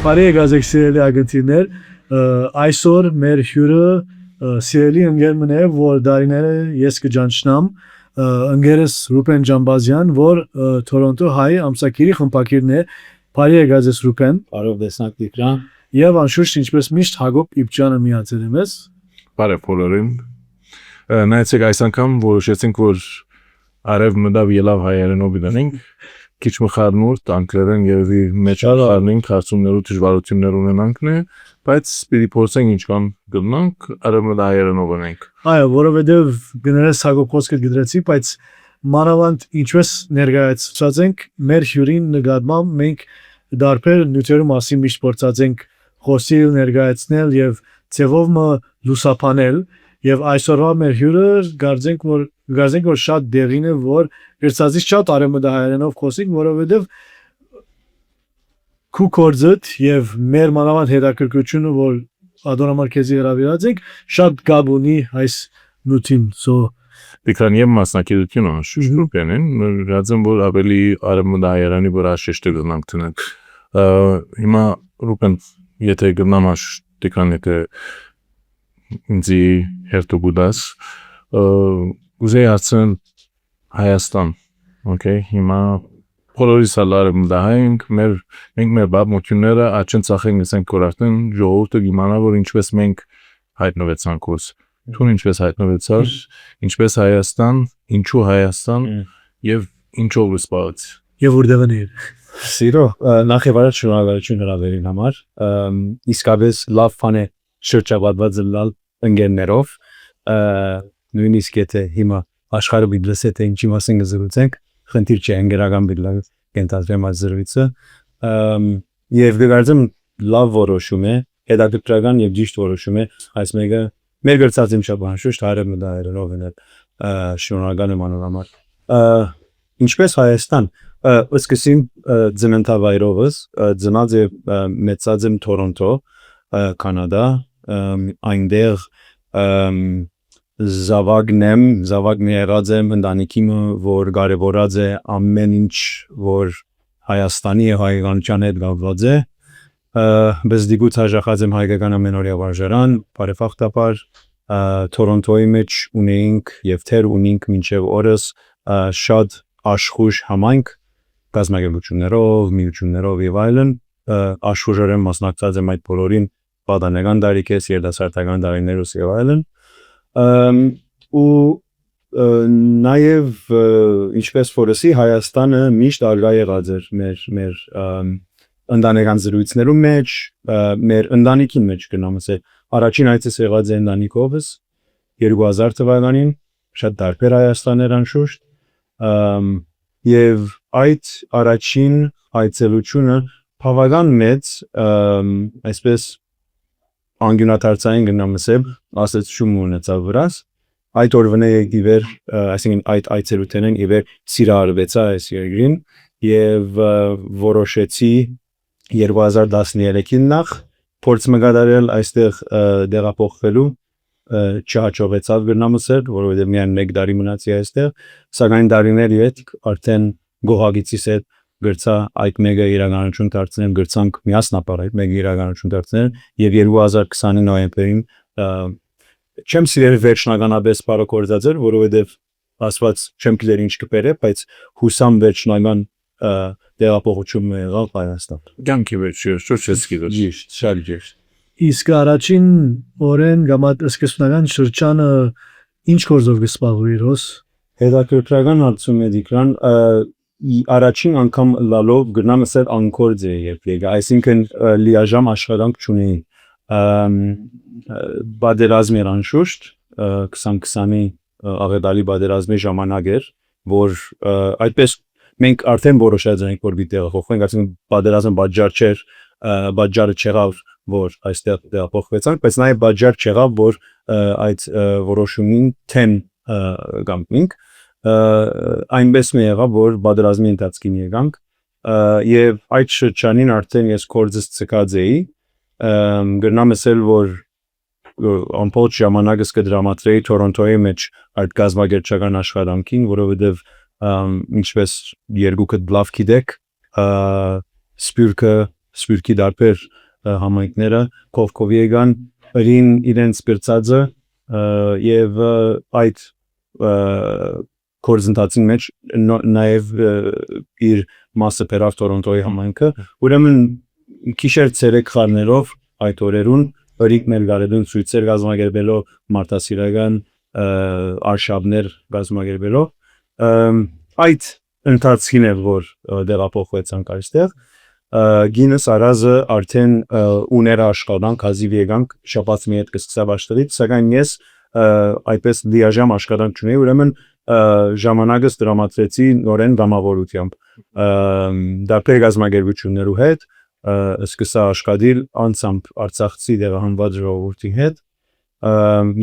Բարի եկացեք սիրելի ագնտիրներ, այսօր մեր հյուրը սիրելի ընկերն է, որ դարիները ես կճանչնամ, ընկերս Ռուբեն Ջամբազյան, որ Թորոնտո հայ ամսակիրի խմբակիրն է, բարի եկացես Ռուբեն։ Բարով տեսնակ Տիգրան։ Եվ անշուշտ ինչպես միշտ Հակոբ Իբջանը միացել է մեզ։ Բարև բոլորին։ Նայեցեք այս անգամ որոշեցինք, որ արև մտավ ելավ հայերենով դնենք, քիչ մխարնուրդ անգլերեն երևի մեջ խառնենք, հարցումներու դժվարություններ ունենանքն է, բայց պիտի փորձենք ինչքան գտնանք, արև մտա հայերենով դնենք։ Այո, որովհետև գներես Հակոբ խոսքը գդրեցի, բայց մանավանդ ինչպես ներկայացած ենք մեր հյուրին նկատմամբ մենք դարբեր նյութերի մասին միշտ փորձած ենք խոսել, ներկայացնել եւ ձևով լուսապանել եւ այսօրվա մեր հյուրը գարձենք որ շատ դեղին է որ գրծածից շատ արեմդահայերենով խոսենք որովհետեւ քու կորձդ եւ մեր մանավանդ հետաքրքրությունը որ ադոնամարկեզի հրավիրած ենք շատ գաբ ունի այս նյութին Դիքրան եւ մասնակցությունը շուշնուպեն են գազեմ որ ավելի արեմդահայերանի վրա շեշտը գնանք տնենք հիմա Ռուբեն եթե գնամաշ դիքրան եթե ինձի հերթուգուդաս ուզեի ասեն Հայաստան okay հիմա բոլորիս ալարում դահենք մենք մեր բաբմությունները աչեն ցախենք ասենք որ արդեն ժողովուրդը իմանա որ ինչպես մենք հայտնվեցանք ոս թուն ինչպես հայտնվեցար ինչպես Հայաստան ինչու Հայաստան եւ ինչով սպառած եւ որտեղներ Սիրո նախ եւ առաջ շնորհակալություն հրավերին համար իսկապես լավ բան է շրջապատված լալ ընկերներով նույնիսկ եթե հիմա աշխարհը բիդլսե թե ինչի մասին զրուցենք խնդիր չէ ընկերական բիդլա կենտադրեմ այս զրույցը եւ գարցեմ լավ որոշում է հետաքրքրական եւ ճիշտ որոշում է այս մեկը մեր գրծած իմ շաբանշուշտ հարևն դայերով են շնորհակալ եմ անոր համար ինչպես Հայաստան սկսեմ ծննդավայրովս ծնած եմ մեծած եմ Թորոնտո Կանադա այնտեղ զավակն եղած եմ ընտանիքիմը որ կարևորած է ամեն ինչ որ Հայաստանի եւ հայկականության հետ կապված է բայց դիգուց հաջախած եմ հայկական ամենօրյա վարժարան բարեփոխտապար Թորոնտոյի մեջ ունեինք եւ թեր ունենք մինչեւ օրս շատ աշխուժ համայնք կազմակերպություններով միություններով եւ այլն աշխուժորեն մասնակցած եմ այդ բոլորին պատանեկան տարիքից երիտասարդական տարիներուս եւ այլն ու նաեւ ինչպես որսի Հայաստանը միշտ արգա եղած էր մեր ընտանեկան զրույցներում մեջ մեր ընտանիքին մեջ գնամ ասել առաջին այցս եղած է ընտանիքովս 2000 թվականին շատ դարբեր Հայաստաներ անշուշտ եւ այդ առաջին այցելությունը բավական մեծ այսպես անգյունաթարցային գնամ ասել ասացում ունեցավ վրաս այդ օրվանե իվեր այսինքն այդ այցելութենեն իվեր սիրահարվեցա այս երկրին եւ որոշեցի 2013-ին նախ փորձ մգադարել այստեղ դեղափոխվելու չհաջողվեցավ գնամ ասել որովհետեւ միայն 1 տարի մնացի այստեղ սակայն տարիների հետ արդեն գոհագիցիս հետ գրծա այդ մեկը իրականություն դարձնել գրծանք միասնապար այդ մեկը իրականություն դարձնել եւ 2020-ի նոյեմբերին չեմ սիրել վերջնականապես բարոկորձած էր որովհետեւ ասված չեմ գիտեր ինչ կբերե բայց հուսամ վերջնական դեղափոխություն եղավ Հայաստան Գանքի վերջի շուշեսկի ճիշտ շատ ճիշտ իսկ առաջին օրեն կամ սկզբնական շրջանը ինչ գործով կսպառվի ռոս հետաքրքրական հարցում է Դիքրան առաջին անգամ լալով գնամ ասել անկորձ է երբ եկա այսինքն լիաժամ աշխատանք չունեի բادرազմի անշուշտ 2020-ի աղետալի բادرազմի ժամանակ էր որ այդպես մենք արդեն որոշած ենք որ պիտի տեղափոխվենք այսինքն բادرազմը բաժարը չեղավ որ այստեղ տեղափոխվեցանք բայց նաև բաժար չեղավ որ այդ որոշումին թեմ գամինք այնպես մի եղավ որ բادرազմի ընթացքին եկանք եւ այդ շրջանին արդեն ես կորձս ցկած էի գրնամ ասել որ ամբողջ ժամանակս կդրամատրեի Թորոնտոյի մեջ այդ գազագերչական աշխատանքին որովհետեւ ինչպես երկուքդ լավ գիտեք սպյուրքը սպյուրքի դարբեր համայնքները կողքովի եկան ըրին իրենց գրծածը եւ այդ կորզընթացին մեջ նաեւ իր մասը բերավ Տորոնտոյի համայնքը ուրեմն քիշեր ցերեկ խառներով այդ օրերուն ըրիկ մեր գարեդուն ցույցեր գազམ་ագերբելով մարտասիրական արշավներ գազམ་ագերբելով այդ ընթացքին է որ դեղափոխվեցանք այստեղ գինս արազը արդեն ուներ աշխատանք հազիվ եկանք շաբաթի հետ կսկսավ աշխատից սակայն ես այդպես լիաժամ աշխատանք չունեի ուրեմն ժամանակս դրամատրեցի նորեն դամավորությամբ դարբեր գազམ་ագերբություններու հետ սկսա աշխատել անցամբ Արցախցի դեղահանված ժողովրդի հետ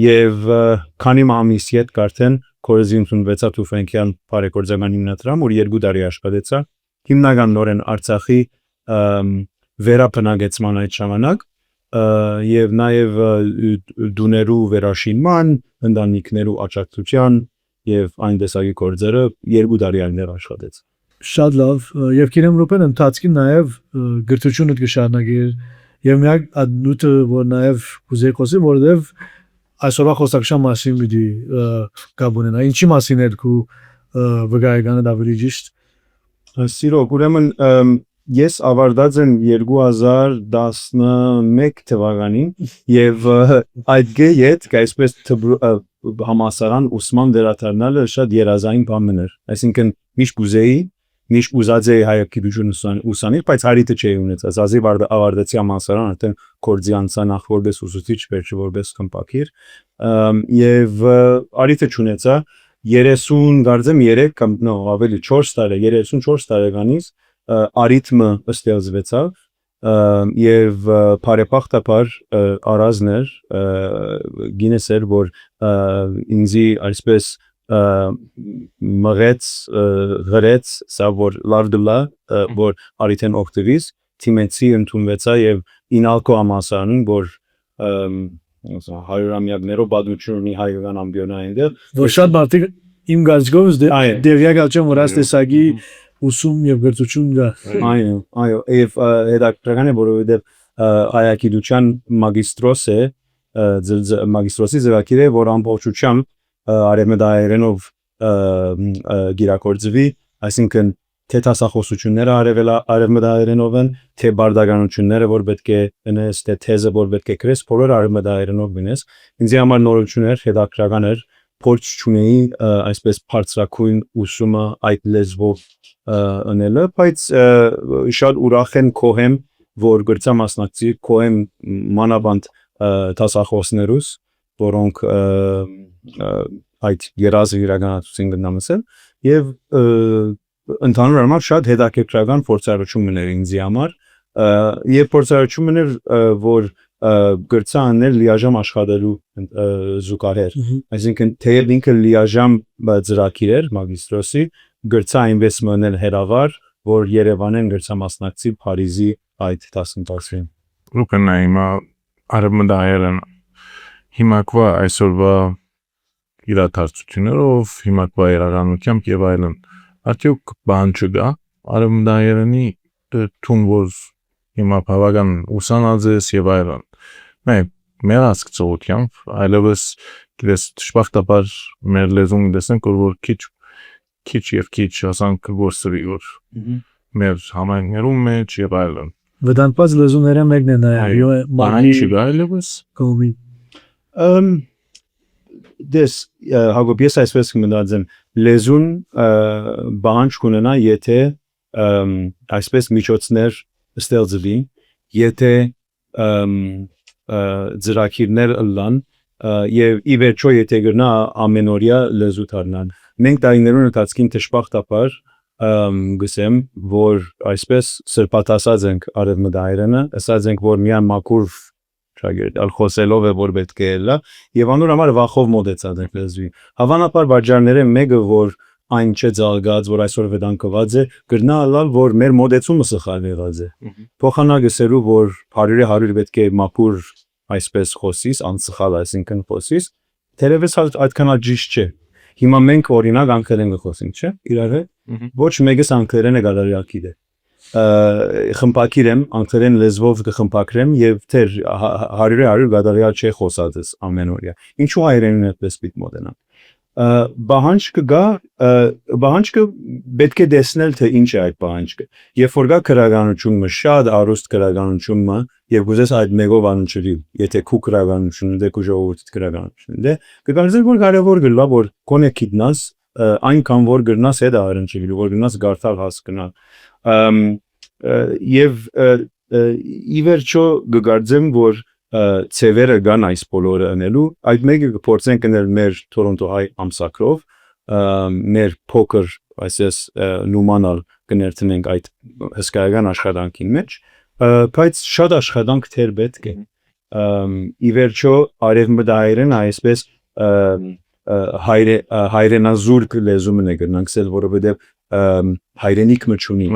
եւ քանի ամիս հետ արդեն կորզին 86 թուֆենկյան բարեգործական հիմնադրամ որ 2 տարի աշխատեցա հիմնական նորեն Արցախի վերապնագեցման այդ ժամանակ եւ նաեւ դուներու վերաշինման ընտանիքներու աջակցության եւ այն տեսակի գործերը 2 տարի այնտեղ աշխատեց Շատ լավ եւ գիտեմ Ռուբեն ընթացքին նաեւ գրթությունը կշարունակի եւ միակ նույնը որ նաեւ կուզեի խոսի որովհետեւ այսօրվա խոսակցության մասին մի կաբունենա ինչի մասին էր քու վկայականը ավելի ճիշտ Սիրո ուրեմն ես ավարտած եմ 2011 թվականին եւ այդ գեյետ այսպես համասարան ուսման վերադառնալը շատ երազային բան էր այսինքն միշտ կուզեի միշտ ուզած էի հայագիտություն ուսանել բայց հարիթը չէի ունեցած ազիվ ավարտեցի համասարան արդեն կորձի անցա նախ որպես ուսուցիչ վերջը որպես կմպակիր եւ հարիթը չունեցա 30 գարձեմ 3 կամ ավելի 4 տարի 34 տարեկանից արիթմը ստեղծվեցավ եւ բարեփոխտաբար արազներ գինես էր որ ինձի այսպես մղեց գրեց սա որ լավ դլա որ արիթեն օկտավիս թիմեցի ընդունվեցա եւ ինալկո համասարան որ 100-ամյակներով պատմություն ունի հայկական ամբիոնայինը որ շատ մարդիկ իմ գարցգոս դերյակալ չեմ որ աստեսագի ուսում եւ գրթություն գա այո եւ հետաքրքրական է որովհետեւ հայագիտության մագիստրոս է մագիստրոսի զվարքիր է որ ամբողջությամբ արևմտահայերենով գիրակորձվի այսինքն թե տասախոսությունները արևմտահայերենով են թե բարդականությունները որ պետք է ունես թե թեզը որ պետք է գրես բոլոր արևմտահայերենով ունես ինձ համար նորություն էր հետաքրքրական էր փորձ չունեի այսպես բարձրակույն ուսումը այդ լեզվով անելը բայց շատ ուրախ եմ կողեմ որ գրծա մասնակցի կողեմ մանավանդ տասախոսներուս որոնք այդ երազը իրականացուցին գտնամասել եւ ընդհանուր առմամբ շատ հետաքրքրական փորձառություն ինձի համար եւ փորձառություն որ գրծա անել լիաժամ աշխատելու զուգահեռ այսինքն թեև ինքը լիաժամ ծրագիր էր մագիստրոսի գրծա այնպես մնել հերավար որ Երևանեն գրծա մասնակցի Փարիզի այդ դասընթացին Ռուբեն հիմա արևմտահայերեն հիմակվա այսօրվա իրադարձություններով հիմակվա իրականությամբ եւ այլն արդյոք բան չկա արևմտահայերենի թուն որ հիմա բավական ուսանած ես եւ այլն մեր ասկծությամբ այլևս դες շփախտաբար մեր լեզուն դեսենք որ քիչ եւ քիչ ասանք գործվի որ մեր համայնքներում մեջ եւ այլն վտանգված լեզուները մեկն է նաեւ բան չկա այլևս կոմի դες հագոպիես այսպես կմտածեմ լեզուն բան չունենա եթե այսպես միջոցներ ստեղծվի եթե ծրագիրներ ըլլան եւ ի վերջո եթե գրնա ամենօրյա լեզու դառնան մենք տարիներուն ընթացքին դժբախտաբար գսեմ որ այսպես սրբատասած ենք արևմտահայերենը ասած ենք որ միան մակուր շագերտ ալխոսելով է որ պետք է լա եւ անոր համար վախով մոդեցած ենք լեզվի հավանաբար վաճառները մեկը որ այն չէ ցալգած որ այսօր վեդանկված է գրնա լալ որ մեր մոդեցումը սխալ եղած է փոխանակեսերու որ 100 պետք է մակուր այսպես խոսիս անսխալ այսինքն խոսիս թերևս այդքան ճիշտ չէ հիմա մենք օրինակ անգլերեն խոսենք չէ իրար հետ ոչ մեկս անգլերենը գալարիալ գիտե խմբակիր եմ, անգլերեն լեզվով կխմբակրեմ եւ թեր 100 գադարյալ չէ խոսածս ամեն օրյա։ Ինչու հայերենին այդպես պիտի մոտենամ։ Բահանջքը պետք է տեսնել թե ինչ է այդ բահանջքը։ Երբ որ կա քրագանությունը շատ արուստ քրագանությունը եւ գուզես այդ մեկով անջրի, եթե քու քրագանությունը դե քու ժողովուրդի քրագանությունը դե կգարձել որ կարևոր գլա որ կոնե քիտնաս այնքան որ գրնաս հետ արնջի որ գրնաս գարտալ հասկանալ եւ ի վերջո գգարձեմ որ ծևերը կան այս բոլորը անելու այդ մեկը կփորձենք անել մեր Թորոնտո հայ ամսակրով մեր փոքր այսպես նումանալ կներդնենք այդ հսկայական աշխատանքին մեջ բայց շատ աշխատանք թեր պետք է ի վերջո արևմտահայերեն այսպես հայրենազուրկ լեզումն է գնանքսել որովհետեւ հայրենիք մչունի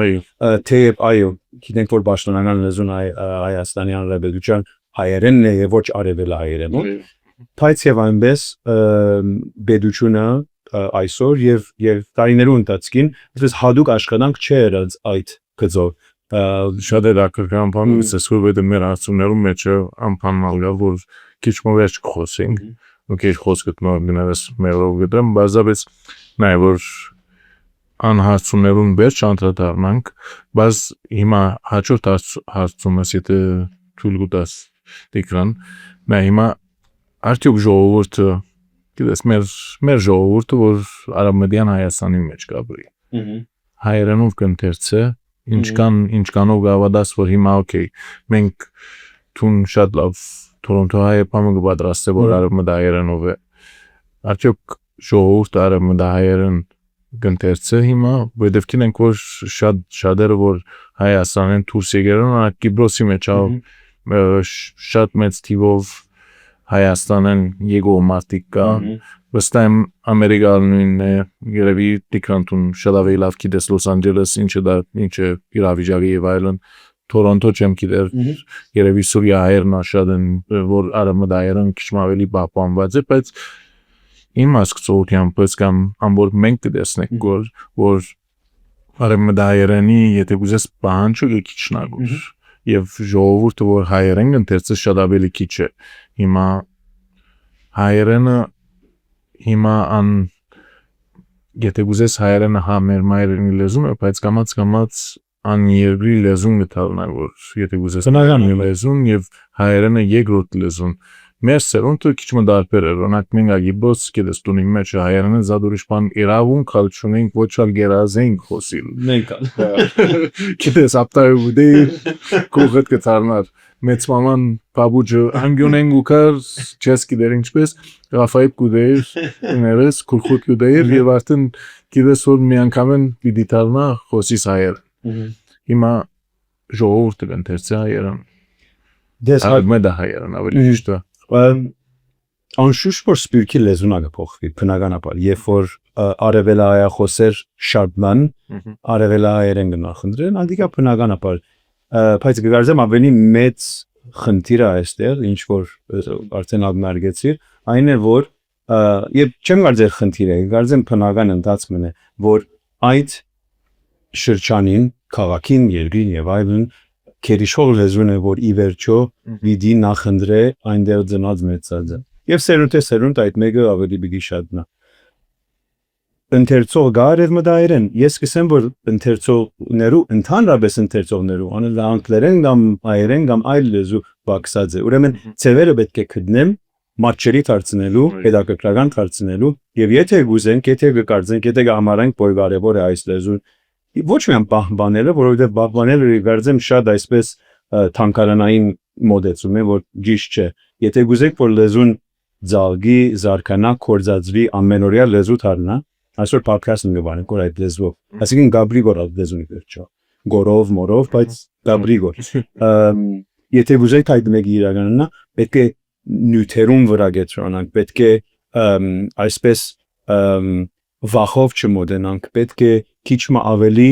թեև այո գիտենք որ պաշտոնական լեզուն Հայաստանի Հանրապետության հայերենն է եւ ոչ արևելահայերենը բայց եւ այնպես բեդությունը այսօր եւ տարիներու ընթացքին այսպես հadoop աշխատանք չէ եղած այդ գծով շատ է դակրկան բանից է որովհետեւ մեր հարցումներում մեջ անփանալ որ քիչ մովերջ խոսենք ու քիչ խոսքը գնալս մերով գտեմ բազաբես նայ որ անհարցումներուն վերջ անդրադառնանք բայց հիմա հաջորդ հարցումս եթե թույլ կտաս դիկրան նա հիմա արդյոք ժողովուրդը գիտես մեր ժողովուրդը որ արաբմտյան Հայաստանի մեջ կապրի հայերենով կընթերցե ինչքանով գավադաս որ հիմա օքեյ մենք թուն շատ լավ Թորոնտո հայը բամը կպատրաստե որ արաբմտահայերենով է արդյոք ժողովուրդը արաբմտահայերեն կընթերցե հիմա որովհետև գիտենք որ շատերը որ Հայաստանեն դուրս եկերան Կիպրոսի մեջ շատ մեծ թիվով Հայաստանեն եկող մարդիկ կա վստահ եմ Ամերիկայինն է երևի դիքրանտուն շատ ավելի լավ գիտես Լոս Անջելես ինչը իրավիճակի եւ այլն Թորոնտո չեմ գիտեր երևի Սուրիա հայերն շատ են որ արաբմտահայերեն քիչ ավելի պահպանված է բայց իմ ասկծությամբ կամ ամբողջ մենք կտեսնենք որ արաբմտահայերենի եթե գուզես պահանջը քիչն ագուր եւ ժողովուրդը որ հայերեն ընթերցը շատ ավելի քիչ է հիմա հայերենը հիմա եթե գուզես հայերենը մեր մայրենի լեզուն է բայց կամած երկրի լեզուն գտալն է որ եթե գուզես բնական լեզուն եւ հայերենը երկրորդ լեզուն մեր սերունդը քիչ մդարբեր է օրինակ մենք ագիբոս գիտես տունի մեջ հայերենը զադուրիշ բան իրավուն կալչունենք ոչ ալ գերազենք խոսիլ մենք գիտես ապտայու դե կողդ կցարնար մեծ մաման բաբուջը անգյունեն գուկար չես գիտեր ինչպես Ռաֆայել կուդեիր ներես քուրխուտ կուդեիր եւ արդեն գիտես որ մի անգամ են պիտի դառնա խոսիս հայեր հիմա ժողովուրդը կընթերցի հայերեն դες մետա հայերեն ավելի ճիշտ է անշուշտ որ սպյուրքի լեզուն ա կփոխվի բնականաբար երբ որ արևելահայախոսեր շարժման արևելահայերեն գնախնդրեն անդիկա բնականաբար բայց գարզեմ ավելի մեծ խնդիրը այստեղ ինչ որ արդեն ակնարկեցիր այն է որ եւ չեմ կարծեր խնդիր է կարծեմ բնական ընթացքն է որ այդ շրջանին քաղաքին երկրին եւ այլն քերիշող լեզուն է որ ի վերջո պիտի նախընտրե այնտեղ ծնած մեծածը եւ սերունդ այդ մեկը ավելի պիտի շատնա ընթերցող գարևմտայերեն ես կսեմ որ ընթերցողներու ընդհանրապես ընթերցողներու անել անգլերեն կամ հայերեն կամ այլ լեզու բացած է ուրեմն ծևերը պետք է գտնեմ մատչերի դարձնելու pedagogical դարձնելու եւ եթե գուզենք եթե կկարծենք եթե կհամարանք որ կարեւոր է այս լեզուն ոչ միայն պահպանելը որովհետեւ պահպանելը գարձեմ շատ այսպես թանկարանային մոդեցում է որ ճիշտ չէ եթե գուզենք որ լեզուն ձալգի զարգանա կորզածվի ամենօրյա լեզու դառնա այսօր podcast-ն գվանենք որ այդ լեզվով այսինքն գաբրիգոր լեզունի վերջո գորով մորով բայց գաբրիգոր եթե գուզենք այդ մեկը իրականանա պետք է նյութերուն վրա գետրոնանք պետք է այսպես վախով չմոդենանք պետք է քիչ ավելի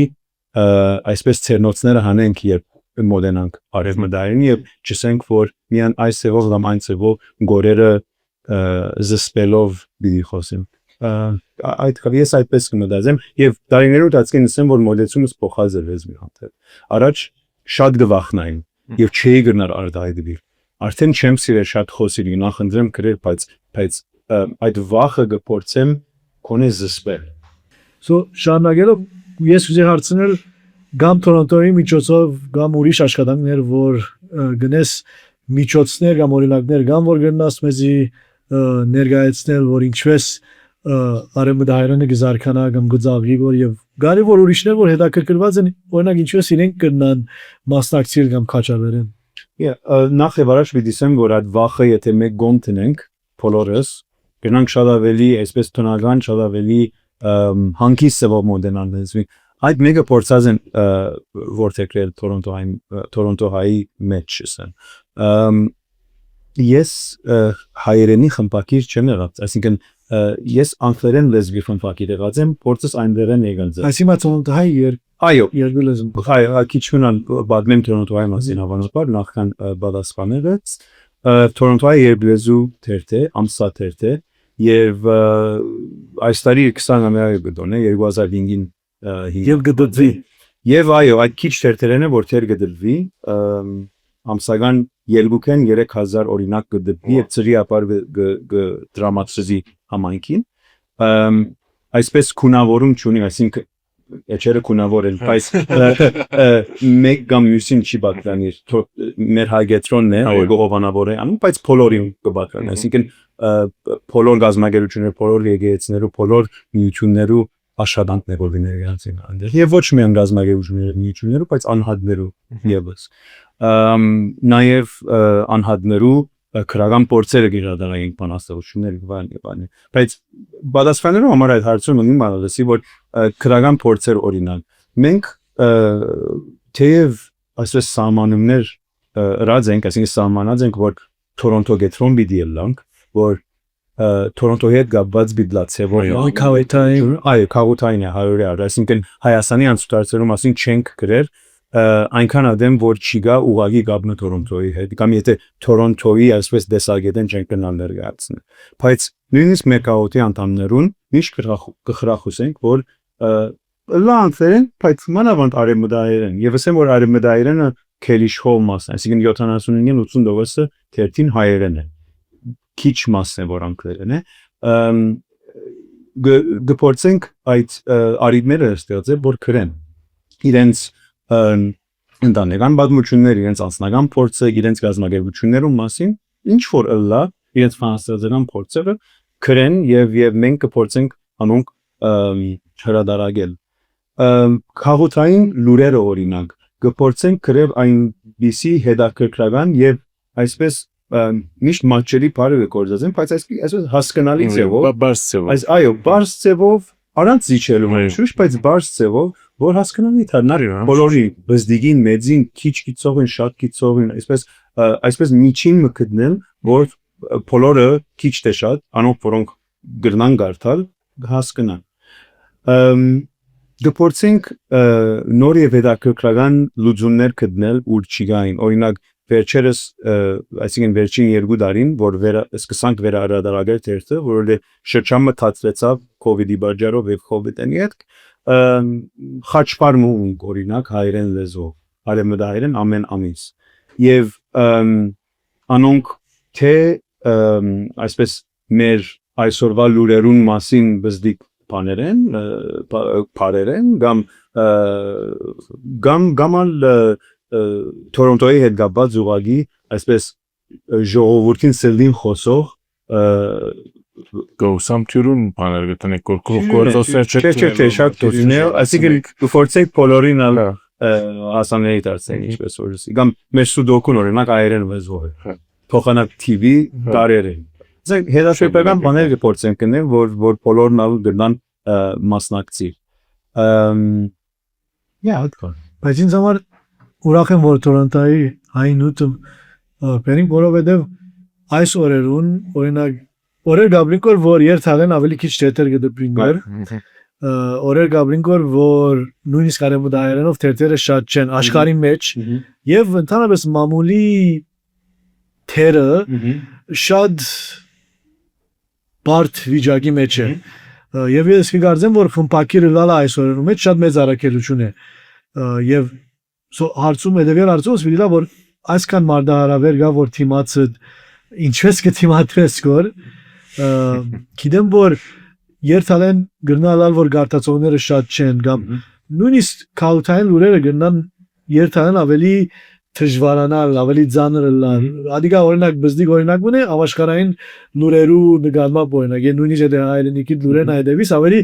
այսպես ցերնոցները հանենք երբ մոդենանք արևմտային եւ չսենք որ միան այս ծևով կամ այն ծևով գորերը զսպելով դի խոսեմ այդ ես այդպես կմտածեմ եւ տարիներով դասկին ասեմ որ մոդելությունս փոխազրվեց մի հատ առաջ շատ գվախնային եւ չէի գնար արտահայտվել արդեն չեմ սիրել շատ խոսել նախընտրեմ գրել բայց այդ վախը գործեմ կոնե զսպել So շարունակելով ես ուզի հարցնել գամ Թորոնտոյի միջոցով գամ ուրիշ աշխատանքներ որ գնես միջոցներ կամ օրինակներ կամ որ գնաս մեզի ներկայացնել որ ինչպես արեմդահայրանը գզարքանա կամ գծաղի որ եւ գարի որ ուրիշներ որ հետաքրքրված են օրինակ ինչպես իրենք կնան մասնակցել կամ քաչավերեն նախ եւ առաջ պիտի ասեմ որ այդ վախը եթե մեկ գոմ տնենք բոլորս գնանք շատ ավելի այսպես տնական շատ ավելի հանգիստ սեվով մոդելանալու այդ մեկը փորձած են որտեղել Թորոնտոյի մեջ ասեն ես հայերենի խմբակիր չեմ եղած այսինքն ես անգլերեն լեզվի խմբակիր եղած եմ փորձս այնտեղեն եկած այսինքն Թորոնտոյի այո երկու լեզու քիչ մնան բադմեն Թորոնտոյի մասին հավանաբար նախքան բադասխաներից Թորոնտոյի երբլեզու թերթ է ամսաթերթ է եւ այս տարի 20-ամյա գտոն է 2005-ին եւ գդվի եւ այո այդ քիչ թերթերն է որ թեր գդվի ամսական ելգուքեն 3000 օրինակ գդվի եւ ծրի ապար դրամատուրգի համայնքին այսպես քունավորում չունի այսինքն էջերը քունավոր են բայց մեկ կամ մյուսին չի բացանիր մեր հագետրոնն է գողովանավոր է անում բայց բոլորին կբացան այսինքն բոլոր գազམ་ագերությունները բոլոր եկեղեցիներու բոլոր միություններու աշխատանքներ որ ներկայացին այնտեղ եւ ոչ միայն գազམ་ագերությունները միություններու բայց անհատներու եւս նաեւ անհատներու քրական փորձերը գիրադարային բանաստեղծություններ բան բայց բադասխաներով համար այդ հարցում ունի մալասի որ քրական փորձեր օրինակ մենք թեև այսպես սահմանումներ ռաձ ենք այսինքն սահմանած ենք որ Թորոնտո գետրոն պիտի ելանք որ Թորոնտոյի հետ գաբված բիդլացե որ այո քաղաքային է 100 այսինքն Հայաստանի անցուդարձերու մասին չենք գրել այնքան ադեմ որ չի գա ուղագի գաբնը Թորոնտոյի հետ կամ եթե Թորոնտոյի այսպես դեսագետեն չենք գնալ ներկայացնել բայց նույնիսկ մեր քաղաքի անդամներուն միշտ կխրախուսենք որ լանցեն բայց մանավանդ արեմդայերեն եւ ասեմ որ արեմդայերենը քելիշխով մասն այսինքն 79-80% թերթին հայերեն է քիչ մասն է որ անգլերեն է գործենք այդ արիդները ստեղծել որ քրեն իրենց ընտանեկան պատմություններ իրենց անձնական փորձը իրենց գազམ་ագերություններու մասին ինչ որ ըլլա իրենց ֆանաստեղծական փորձերը քրեն եւ մենք կփորձենք անոնք հրադարագել քաղաքային լուրերը օրինակ կփորձենք գրել այնպիսի հետաքրքրական եւ այսպես միշտ մատչերի բարը գործածեն բայց այսպես հասկանալի ձևով այս այո բարձ ձևով առանց զիջելու շուշ բայց բարձ ձևով որ հասկանալի դառնա բոլորի բզդիգին մեծին քիչ գիծողին շատ գիծողին այսպես միջին մկդնել որ բոլորը քիչ թե շատ անոնք որոնք գրնան գարտալ հասկանան դպորցենք նոր եւ հետաքրքրական լուծումներ գտնել ուր չգային օրինակ վերջերս այսինքն վերջին 2 տարին որ սկսանք վերահրադարագել թերթը որ շրջանը մտածվեցավ կոവിഡ്ի բաժարով եւ կոവിഡ്ին հետ խաչպարում օրինակ հայերեն լեզվով արեմդահայերեն ամեն ամիս եւ անոնք թե այսպես մեր այսօրվա լուրերուն մասին բզդիկ բաներեն բարերեն գամալ Թորոնտոյի հետ գաբած ուղագի այսպես ժողովրդին սելին խոսող գոսամթյուրուն բաներ գտնեք գործոսեր չէ շատ դուրսներ այսինքն կփորձենք բոլորին հասանելի դարձնել ինչպես օրս կամ մեր սուդոկուն օրինակ այերեն լեզվով է փոխանակ TV բարերեն ասենք հետաշրջական բաներ կփորձենք գնել որ բոլորն ալ գնան մասնակցի բայց ինձ համար ուրախ եմ որ Թորոնտոյի այն ուտում բերին որովհետև այս օրերուն օրինակ օրեր գաբրինկոր որ երթալեն ավելի քիչ թերթեր գդպրինգեր օրեր գաբրինկոր որ նույնիսկ արեմդահայերենով թերթերը շատ չեն աշխարհի մեջ եւ ընդհանրապես մամուլի թերը շատ բարդ վիճակի մեջ է Եվ ես կգարձեմ, որ խմբակիրը լալա այսօրում մեջ շատ մեծ առաքելություն է։ Եվ հարցում հետևյալ հարցում ասվի լա, որ այսքան մարդահարավեր գա, որ թիմացը ինչպես կթիմադրես գոր, գիտեմ, որ երթալեն գրնալալ, որ գարտացողները շատ չեն, կամ նույնիսկ քաութային լուրերը գրնան երթալեն ավելի դժվարանալ, ավելի ծանր լալ։ Ադիգա օրինակ բզդիկ օրինակ ունի ավաշխարային լուրերու նկատմամբ օրինակ, եւ նույնիսկ եթե հայրենիքի լուրերն այդևիս ավելի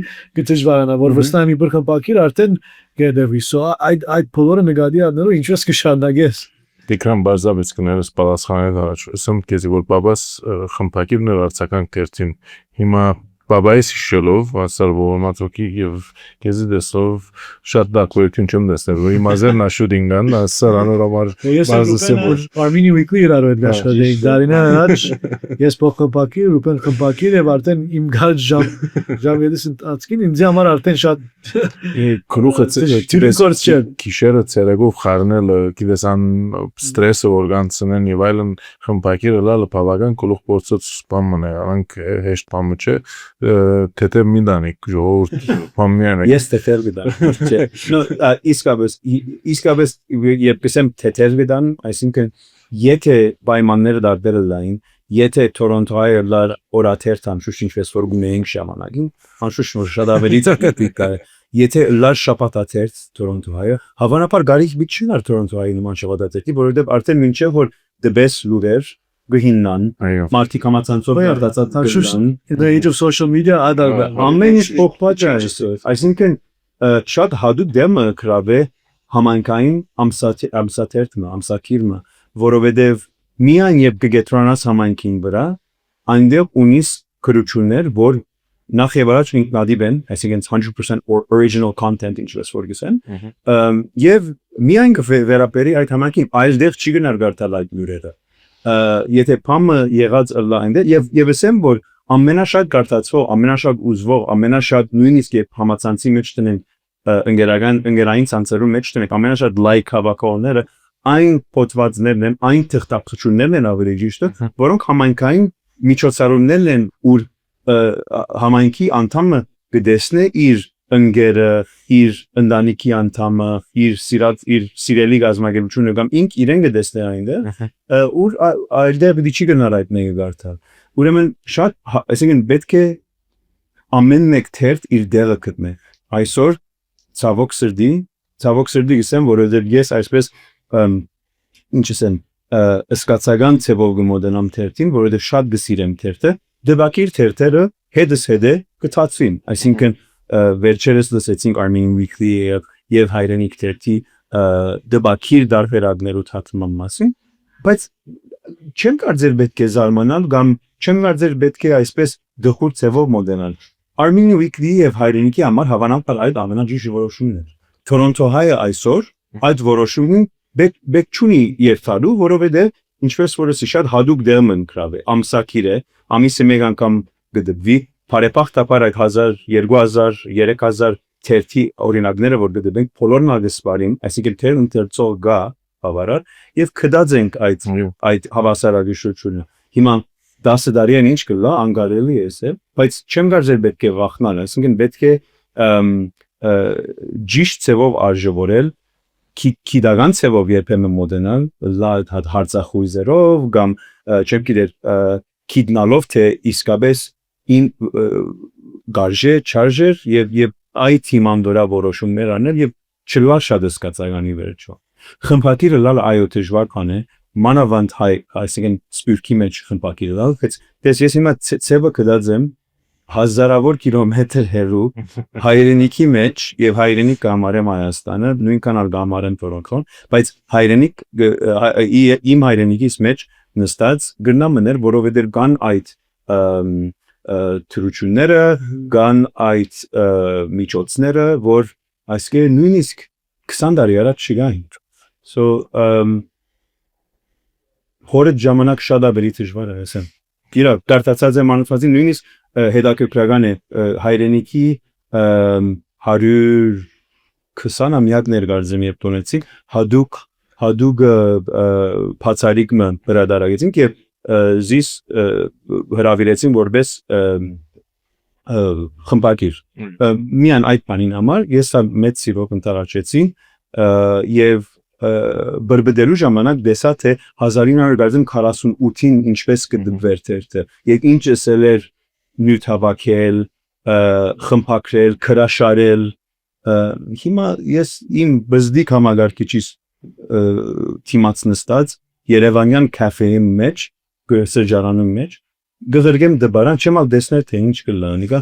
դժվարանա, որ վստահ եմ իբր խմբակիր արդեն գեդեվի։ So այդ բոլորը նկատի առնելու ինչպես կշարունակես։ Դիկրան բարձրաբից կներես պատասխանել առաջ։ Ասում քեզի որ բաբաս խմբակիրն արցական կերտին հիմա բաբայիս շելով ասալ ողորմածոքի եւ քեզի դեսով շատ դակորություն չեմ դեսնել որ իմազերն աշուդինգան ասալ անորոմար բարձրացել Armenia Weekly իրար հետ աշխատեի դարինա առաջ ես փոխկապակի ռուբեն խմբակիր եւ արդեն իմ գալ ժամ 7-ից ընթացքին ինձ համար արդեն շատ քրուխը քիշերը ցերեգով խառնելը գիտես ան ստրեսը օրգանցնեն եւ այլն խմբակիրը լալը բավական գլուխ փորձած սպամն է անք հեշտ բամը չէ Թեթե միդանիկ ժողովուրդ փամիանը Ես թեթեր գտան չէ նո իսկապես երբ կսեմ թեթեր գտան այսինքն եթե պայմանները դարբերը լային եթե Թորոնտոյը լար օրաթերթ անշուշտ ինչպես որ գունեինք ժամանակին անշուշտ որ շատ ավելի ցակտիկ է եթե լար շապատաթերթ Թորոնտոյը հավանաբար գարիք մի չնար Թորոնտոյի նման շապատաթերթի որովհետև արդեն մինչև որ դբես լուրեր գհիննան մարտիկ համացանցով արտացած in the age of social media ամեն ինչ փոխված է այսինքն շատ հադու դեմը կրավե համանքային ամսաթերթը ամսակիրը որովհետև միայն երբ կգետրոնաս համանքին վրա այնտեղ ունիս քրություններ որ նախ եւ առաջ ինքնադիպ են այսինքն 100% or original content ինչպես որ գսեն եւ միայն կվերապերի այդ համանքին այլտեղ չի գնար գարտալ այդ լուրերը եթե փամը եղած լայնդ եւ ասեմ որ ամենաշատ գարտացվող ամենաշատ ուզվող ամենաշատ նույնիսկ երբ համացանցի մեջ տնեն ընկերային ցանցերում մեջ տնեն ամենաշատ լայք հավաքողները այն փոթվածներն են այն թղթակցություններն են ավելի ճիշտը որոնք համայնքային միջոցառումներն են ուր համայնքի անդամը կդեսնե իր ընկերը իր ընտանիքի անդամը իր սիրելի գազམ་ագերությունը կամ ինք իրեն կդեսնե այնտեղ ուր այլտեղ պիտի չի գնար այդ մեկը գարտալ ուրեմն շատ այսինքն պետք է ամեն մեկ թերթ իր դերը գտնե այսօր ցավոք սրտի գսեմ որովհետև ես այսպես ինչ ասեմ սկացական ցեվով գմոդենամ թերթին որովհետև շատ գսիրեմ թերթը դեպակիր թերթերը հետս հետե կթացվին այսինքն վերջերս լսեցինք Armenian Weekly եւ հայրենիք թերթի դեպակիր դարբերակներու թաթման մասին բայց չեմ կարծել պետք է զարմանալ կամ չեմ կարծել պետք է այսպես դխուր ցեվով մոդենալ Armenian Weekly եւ հայրենիքի համար հավանաբար այդ ամենաճիշտ որոշումն է Թորոնտոյը այսօր այդ որոշումին բեք չունի երթալու որովհետեւ ինչպես որ ասի շատ հadoop դերմն կրավե ամսակիր է ամիսը մեկ անգամ գդվի բարեփոխտաբար այդ 1000 2000 3000 թերթի օրինակները որ դեպենք բոլորն ագսպարին այսինքն թեր ընթերցող գա բավարար եւ կդածենք այդ հավասարակշռությունը հիմա 10 տարին ինչ կլա անգարելի է բայց չեմ կարծել պետք է վախնալ այսինքն պետք է ճիշտ ցեվով արժևորել քիդական ցեվով երբեմն մոդենալ լալ հարցախույզերով կամ չեմ գիտեր քիդնալով թե իսկապես in գարժե չարժեր եւ այդ հիմանդորա որոշումներ անել եւ չլա շատ սկացականի վերջո խմբակիրը լալ այո դժվար բան է մանավանդ հայ այսինքն սպյուրքի մեջ խմբակիրը լալ բայց ես հիմա ցեվը կդածեմ հազարավոր կիլոմետր հեռու հայրենիքի մեջ եւ հայրենիք կամարեմ Հայաստանը նույնքան ալ կամարեն Թորոնտոն բայց հայրենիք իմ հայրենիքից մեջ նստած գրնամներ որովհետեւ կան այդ թրությունները կան այդ միջոցները որ այսինքն նույնիսկ 20 տարի առաջ չկային so հորդ ժամանակ շատ ավելի դժվար է ասեմ իրա դարտացած եմ անցածին նույնիսկ հետաքրքրական է հայրենիքի 120-ամյակներ գարձեմ երբ տոնեցինք հadoop բացարիքը հրադարագեցինք եւ զիս հրավիրեցին որպես խմբագիր միան այդ բանին համար ես սա մեծ սիրով ընտարաճեցի եւ բրբդելու ժամանակ դեսա թե 1948-ին ինչպես կդվեր թե եւ ինչ էսել էր նյութ հավաքել խմբակրել քրաշարել հիմա ես իմ բզդիկ համագարկիչից թիմաց նստած Երևանյան կաֆեի մեջ սրճարանում մեջ գզրգեմ դբարան չեմ ալ դեսներ թե ինչ կլանի կա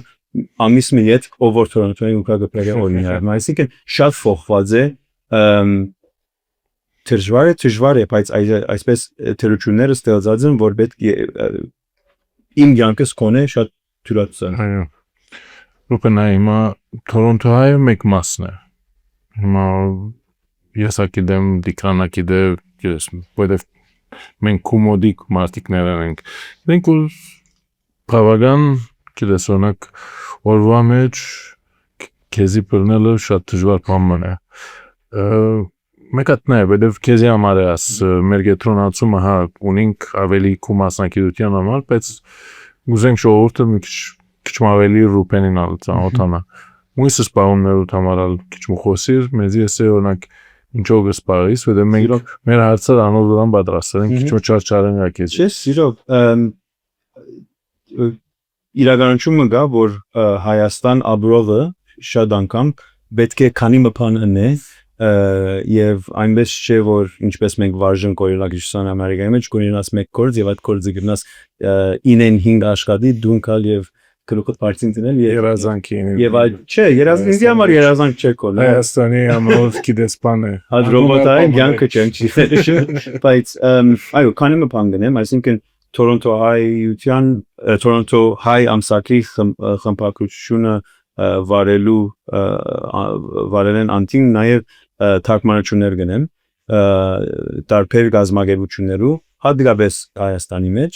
ամիս մի հետ ով որ Թորոնտոյի ու կգպրել օրինակ այսինքն շատ փոխված է դժվար է բայց այսպես թերությունները ստեղծած են որ պետք է իմ յանքս կոնե շատ թյուրացան այո Ռուբենը հիմա Թորոնտոյի մեկ մասն է հիմա ես ակիդեմ դիկրանակիդե ես որտեվ մենք կոմոդիկ մարտիկներ ենք մենք ու բավական գիտես օրինակ օրվա մեջ քեզի բռնելը շատ դժվար բան է մեկատնա է որտեվ քեզի համար է աս մեր գետրոնացումը հա ունենք ավելի կոմասնակիտության համար բայց ուզենք ժողովուրդը մի քիչ ավելի ռուպենին ալցանոթանա մույսս բաումներու համարալ քիչ մխոսիր մեզի էսե օրինակ ինչով գսպարիս որտեղ մենք մեր հարցերը անորոշ պատրաստ ենք քիչ չարչարեն ակեց չէ սիրով իրականությունը գա որ Հայաստան ապրողը շատ անգամ պետք է քանի մփան ընե եւ այնպես չէ որ ինչպես մենք վարժեն կորելակիցան Ամերիկայի մեջ կունենաս մեկ կորձ եւ այդ կորձը գտնաս 9-5 աշխատի դունքալ եւ գլուխը պարտին դնել երազանքին եւ այդ չէ երազանքի համար երազանք չէ կոլ Հայաստանի ամրով գիտես բան է այդ ռոբոտային յանքը չենք բայց այո քանի մփան գնեմ այսինքն Թորոնտո հայ ամսակի խմբակցությունը վարելեն անտին նաև թարգմանություններ գնեմ տարբեր գազագերբություններու հատկապես Հայաստանի մեջ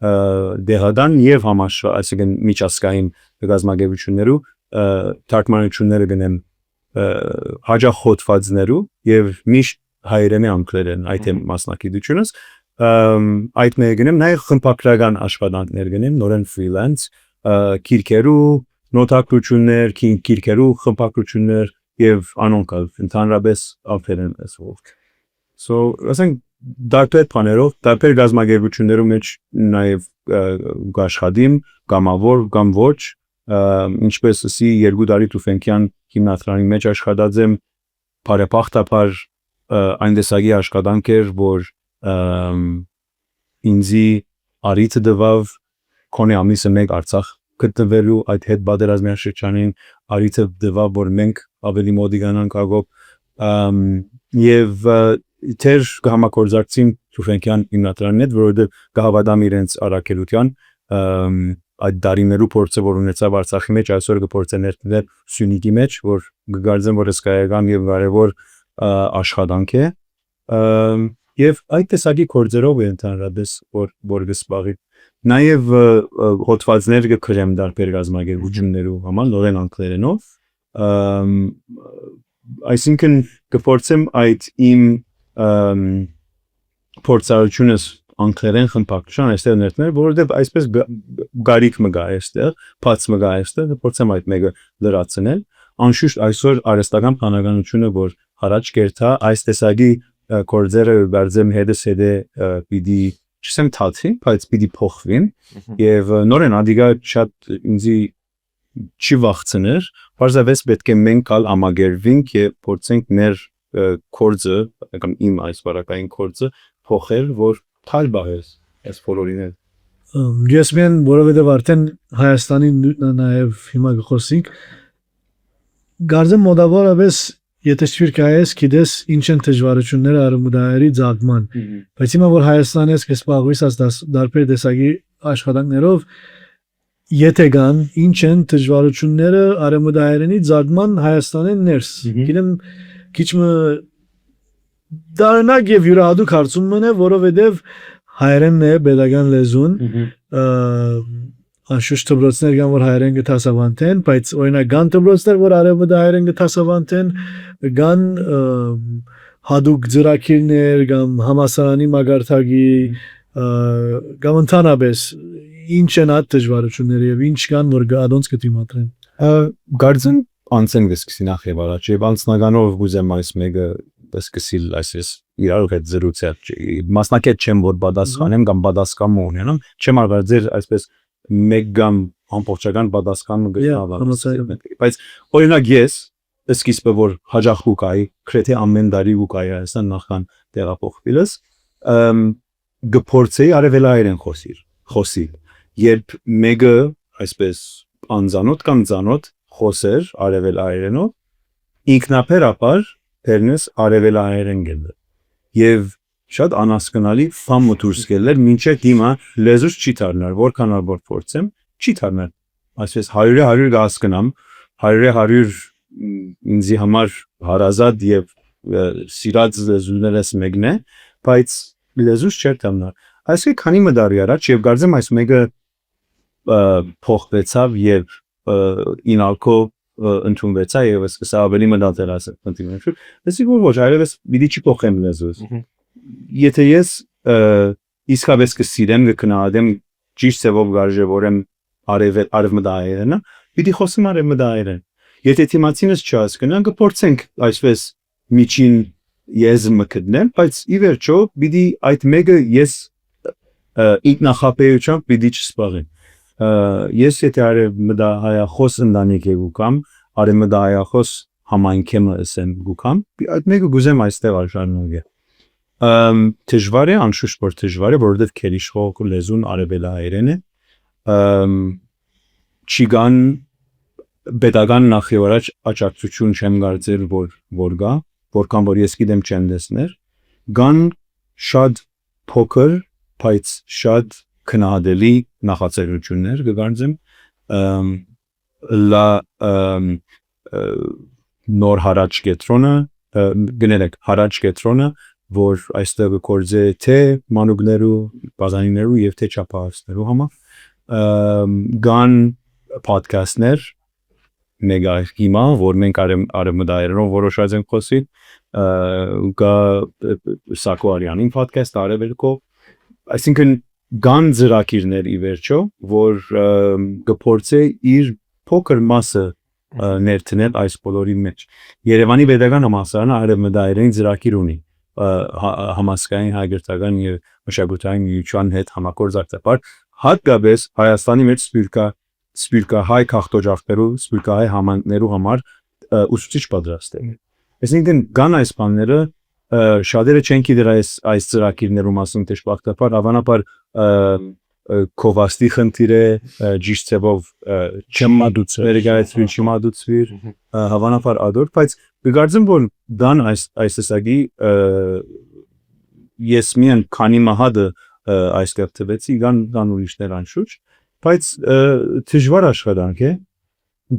դեղադան եւ այսինքն միջազգային գազագերբություններու թարգմանությունները գնեմ հաջախոտվածներու եւ միշտ հայերենի անգլերեն այդ մասնակցությունս այդ մեր գնեմ նաև խմբակրական աշխատանքներ գնեմ նորեն ֆրիլանս քիրքերու նոտագրություններ քիրքերու խմբակրություններ եւ անոնքալ ընդհանրապես ալտերեն ասող so ասենք դարբեր բաներով դարբեր գազագերբություններու մեջ նաև աշխատիմ կամավոր կամ ոչ ինչպես ասի երկու տարի Թուֆենկյան հիմնադրամի մեջ աշխատած եմ բարեփոխտաբար այն տեսակի աշխատանք էր որ ինձի արիցը դվավ կոնե ամիսը մեկ Արցախ գտնվելու այդ հետ բادرազմյան շրջանին արիցը դվավ որ մենք ավելի մոդիգանանք ագով եւ թեր համակորձակցին Թուֆենկյան հիմնադրամին հետ որովհետեւ գահավադամ իրենց արակելության այդ դարիներու փորձը որ ունեցավ Արցախի մեջ այսօր կփորձեն ներդնել Սյունիքի մեջ որ գարձեմ որ հսկայական եւ կարեւոր աշխատանք է եւ այդ տեսակի կորձերով է ընդհանրապես որ գսպաղի նաեւ հոդվածներ կգրեմ դարբեր գազագերբություններու համար նորեն անգլերենով այսինքն կփորձեմ այդ իմ փորձառությունս անգլերեն խմբակցության այստեղ ներդնել որովհետեւ այսպես գարիք մը գա այստեղ բաց մը գա այստեղ կփորձեմ այդ մեկը լրացնել անշուշտ այսօր արհեստական բանականությունը որ առաջ կերտա այս տեսակի կորձերը բարձեմ հետս հետե պիտի չսեմ թաթի բայց պիտի փոխվին եւ նորեն ադիգա շատ ինձի չի վախցներ բարձավես պետք է մենք ալ ամագերվինք եւ փորձենք մեր կորձը կամ իմ այս բարակային կորձը փոխել որ թալ բահես այս բոլորին ես մեն որովհետեւ արդեն Հայաստանի նաեւ հիմա գխոսիկ գարձեմ մոդավորապես եթե շվիրկայես գիտես ինչ են դժվարությունները արմուդայերի ցածման բայց հիմա որ Հայաստանից կսպաղվիս դարբեր տեսակի աշխատանքներով եթե կան ինչ են դժվարությունները արմուդայերենի ցածման Հայաստանին ներս գիտեմ քիչ մը դառնակ եւ յուրահատուկ հարցում մնա որովհետեւ հայերենն է pedagogan լեզուն անշուշտ դպրոցներ կան որ հայերեն կտասավանդեն բայց օրինակ կան դպրոցներ որ արևմտահայերեն կտասավանդեն կան հadoop ծրագիրներ կամ համասարանի մագարտագի կամ ընդհանրապես ինչ են այդ դժվարությունները եւ ինչ կան որ գադոնց կդիմադրեն։ Գարձեն անցեն գսկսի նախ եւ առաջ եւ անցնականով գուզեմ այս մեկը սկսիլ այսպես իրար հետ զրուցել մասնակետ չեմ որ պատասխանեմ կամ պատասխան ունենամ չեմ արվել ձեր այսպես մեկ կամ ամբողջական պատասխան գտնալ բայց օրինակ ես սկիզբը որ հաջող ուկայի քրեթե ամեն տարի ուկայի այսան նախքան տեղափոխվելս գփորձեի արևելայերեն խոսի երբ մեկը այսպես անձանոտ կամ ծանոթ խոսեր արևելայերենով ինքնաբերաբար Pernes արևելայերեն գելը եւ շատ անհասկանալի ֆամ մոդուրս գելեր մինչեւ հիմա լեզուս չի դառնար որքան որ փորձեմ չի դառնար այսպես 100-100 հասկանամ 100-100 ինձի համար հարազատ եւ սիրած լեզուներս մեկն է բայց լեզուս չէ դառնար այսինքն քանի մդարի առաջ եւ գարձեմ այս մեկը փոխվեցավ եւ ինալկո ընդունվեցա եւ սկսա ավելի մտածել ասել ընդդիմություն դեսի որ ոչ այլևս պիտի չփոխեմ լեզուս եթե ես իսկապես կսիրեմ կքննադեմ ճիշտ ծավով գարժևորեմ արևմտայերենը պիտի խոսեմ արևմտայերեն եթե թիմացինս չհասկանան կփորձենք այսպես միջին եզմը գտնեմ բայց ի վերջո պիտի այդ մեկը ես ինքնախապեյությամբ պիտի չսպառեմ ես եթե արևմտահայախոս ընտանիք եք ուկամ արևմտահայախոս համայնքեմ ասեմ գուկամ այդ մեկը գուզեմ այստեղ արժանանալ դժվար է անշուշտ որ դժվար է որովհետև քերիշխող լեզուն արևելահայերեն է չիգան պետական նախևառաջ աջակցություն չեմ կարծել որ գա որքան որ ես գիտեմ չեմ տեսներ գան շատ փոքր բայց շատ քննադելի նախաձեռնություններ կգործեմ լա նոր հարաճ կետրոնը գներեք հարաճ կետրոնը որ այստեղ կորձե թե մանուկներու բազանիներու եւ թե չափահասներու համար գան podcast-ներ մեգա հիմա որ մենք արևմտայերենով որոշած ենք խոսել գա Սակո Արյանին podcast արևելքով այսինքն գան ծրագիրներ ի վերջո որ կփորձե իր փոքր մասը ներդնել այս բոլորի մեջ Երևանի Պետական Համալսարանը արևմտայերեն ծրագիր ունի համասկային հայկական եւ մշակութային միության հետ համագործակցաբար հատկապես Հայաստանի մեջ սպիրկահայ քաղաքոջախներու սպիրկահայ համայնքներու համար ուսուցիչ պատրաստել այսինքն գան այս բաները շատերը չեն գիտեր այս ծրագիրներու մասին դժբախտաբար հավանաբար կովաստի խնդիրը ճիշտ ծավով չմադուցվիր հավանաբար ադոր բայց կգարձեմ որ դան այս տեսակի ես միան քանի մահադը այս կապտվեցի գան ուրիշներ անշուշտ բայց դժվար աշխատանք է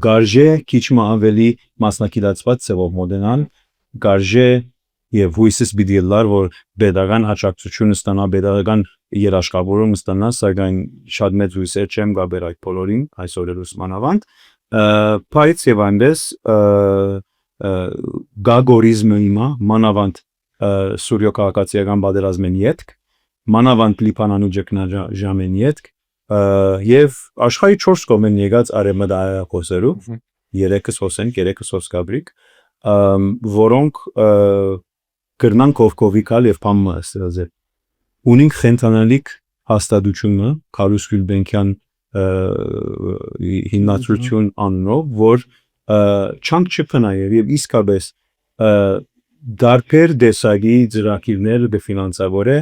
գարժե քիչ ավելի մասնակցված ծավով մոդենան գարժե եւ հույսս պիտի լար որ pedagogan հաջողությունը ստանա pedagogan երաշխավորում ստանա սակայն շատ մեծ հույսեր չեմ գաբեր այդ բոլորին այսօրերուս մանավանդ բայց եւ այնպես գագորիզմը հիմա մանավանդ սուրյո քաղաքացիական պատերազմեն յետք մանավանդ լիբանանու ճգնաժամեն յետք եւ աշխարհի 4 կողմեն եկած արևմտահայախոսերու 3-ս հոսենք 3-ս հոսկաբրիկ որոնք կրնան կովկովիկալ եւ փամը ասել ունենք խենթանալիք հաստատությունը Կարուս Գյուլբենկյան հիմնադրություն անունով որ չանք չփնայ եւ իսկապես դարբեր դեսագի ծրագիրներ կֆինանսավորե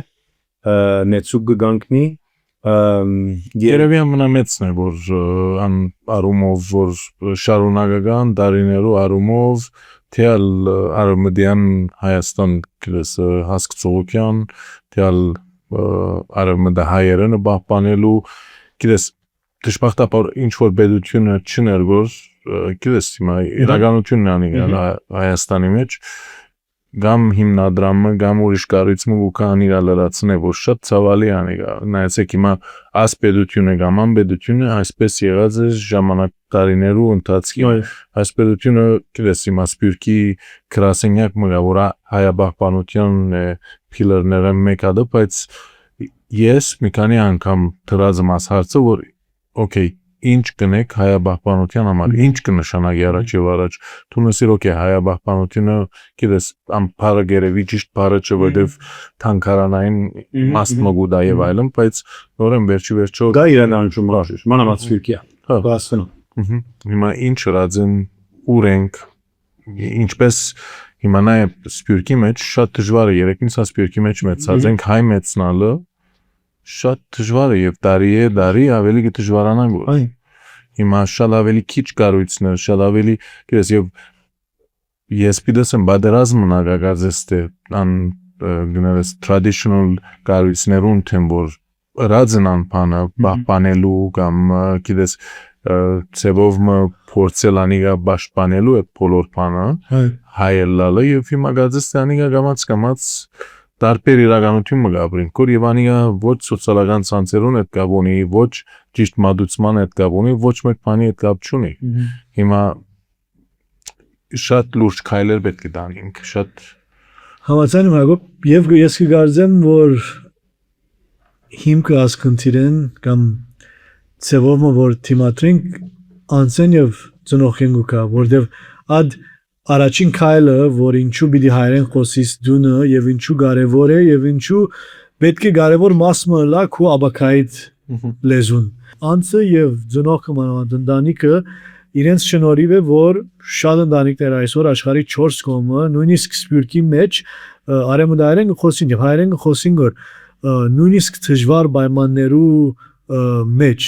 նեցուկ կգանքնի Երևի ամենամեծն է որ արումով որ շարունակական դարիներու արումով թեալ արմդյան Հայաստան կլս հասկցողության թեալ արմդահայերենը պահպանելու կլս դժբախտաբար ինչ որ պետությունը չներգոզ կլս հիմա իրականությունն անի Հայաստանի մեջ գամ հիմնադրամը գամ ուրիշ կառույցը ու կան իր լրացնե որ շատ ցավալի անի նայեցեք հիմա այս պետությունը կամ ան պետությունը այսպես եղած է ժամանակ տարիներու ընթացքի այս պետությունը կլես հիմա սպիրկի գրասենյակ մը որ հայաբախբանության փիլերները մեկադը բայց ես մի քանի անգամ դրած եմ աս հարցը, որ օքեյ, ինչ կնեք հայաբահբանության համար, ինչ կնշանակի առաջ եւ առաջ։ Դու նսիր օքեյ հայաբահբանությունը, գիտես, ամփարը գերեվի ճիշտ բառը չէ, որովհետեւ թանկարանային մաս մոգուդա եւ այլն, բայց նորեն վերջի վերջո Դա իրանանշում է, մանավանդ սպիրկիա։ Հա։ Բասն։ Հիմա ինչ ռածեն ուրենք ինչպես հիմա նայ սպյուրքի մեջ շատ դժվար է երեքնից սպյուրքի մեջ մեծած ենք հայ մեծնալը շատ դժվար է եւ տարի ավելի դժվարանա գոր հիմա շատ ավելի քիչ կառույցներ շատ ավելի գես եւ ես պիտես եմ բادرազմ նագագազեստե ան գներես traditional կառույցներուն թեմ որ ռածեն անփանը պահպանելու կամ գիտես ծևով փորձելանիգա պաշտպանելու այդ բոլոր բանը հայելալը եւ հիմա գազստանիգա գամած տարբեր իրականություն մը գաբրին կոր եւ անիգա ոչ սոցիալական ցանցերուն այդ գաբոնի ոչ ճիշտ մատուցման այդ գաբոնի ոչ մեկ բանի այդ գաբ չունի հիմա շատ լուրջ քայլեր պետք է տանենք շատ Համաձայն եմ Հակոբ եւ ես կգարձեմ որ հիմքը ասկընթիրեն կամ ծևով որ թիմատրենք անցեն եւ ծնողեն գուկա որտեվ ադ առաջին քայլը որ ինչու պիտի հայերեն խոսիս դունը եւ ինչու կարեւոր է եւ ինչու պետք է կարեւոր մասը լա քու աբակայից լեզուն անցը եւ ծնողը մանավանդ ընտանիքը իրենց շնորհիվ է որ շատ ընտանիքներ այսօր աշխարհի 4 կողմը նույնիսկ սպյուրքի մեջ արեմուդայերեն խոսին եւ հայերեն խոսին որ նույնիսկ դժվար պայմաններու մեջ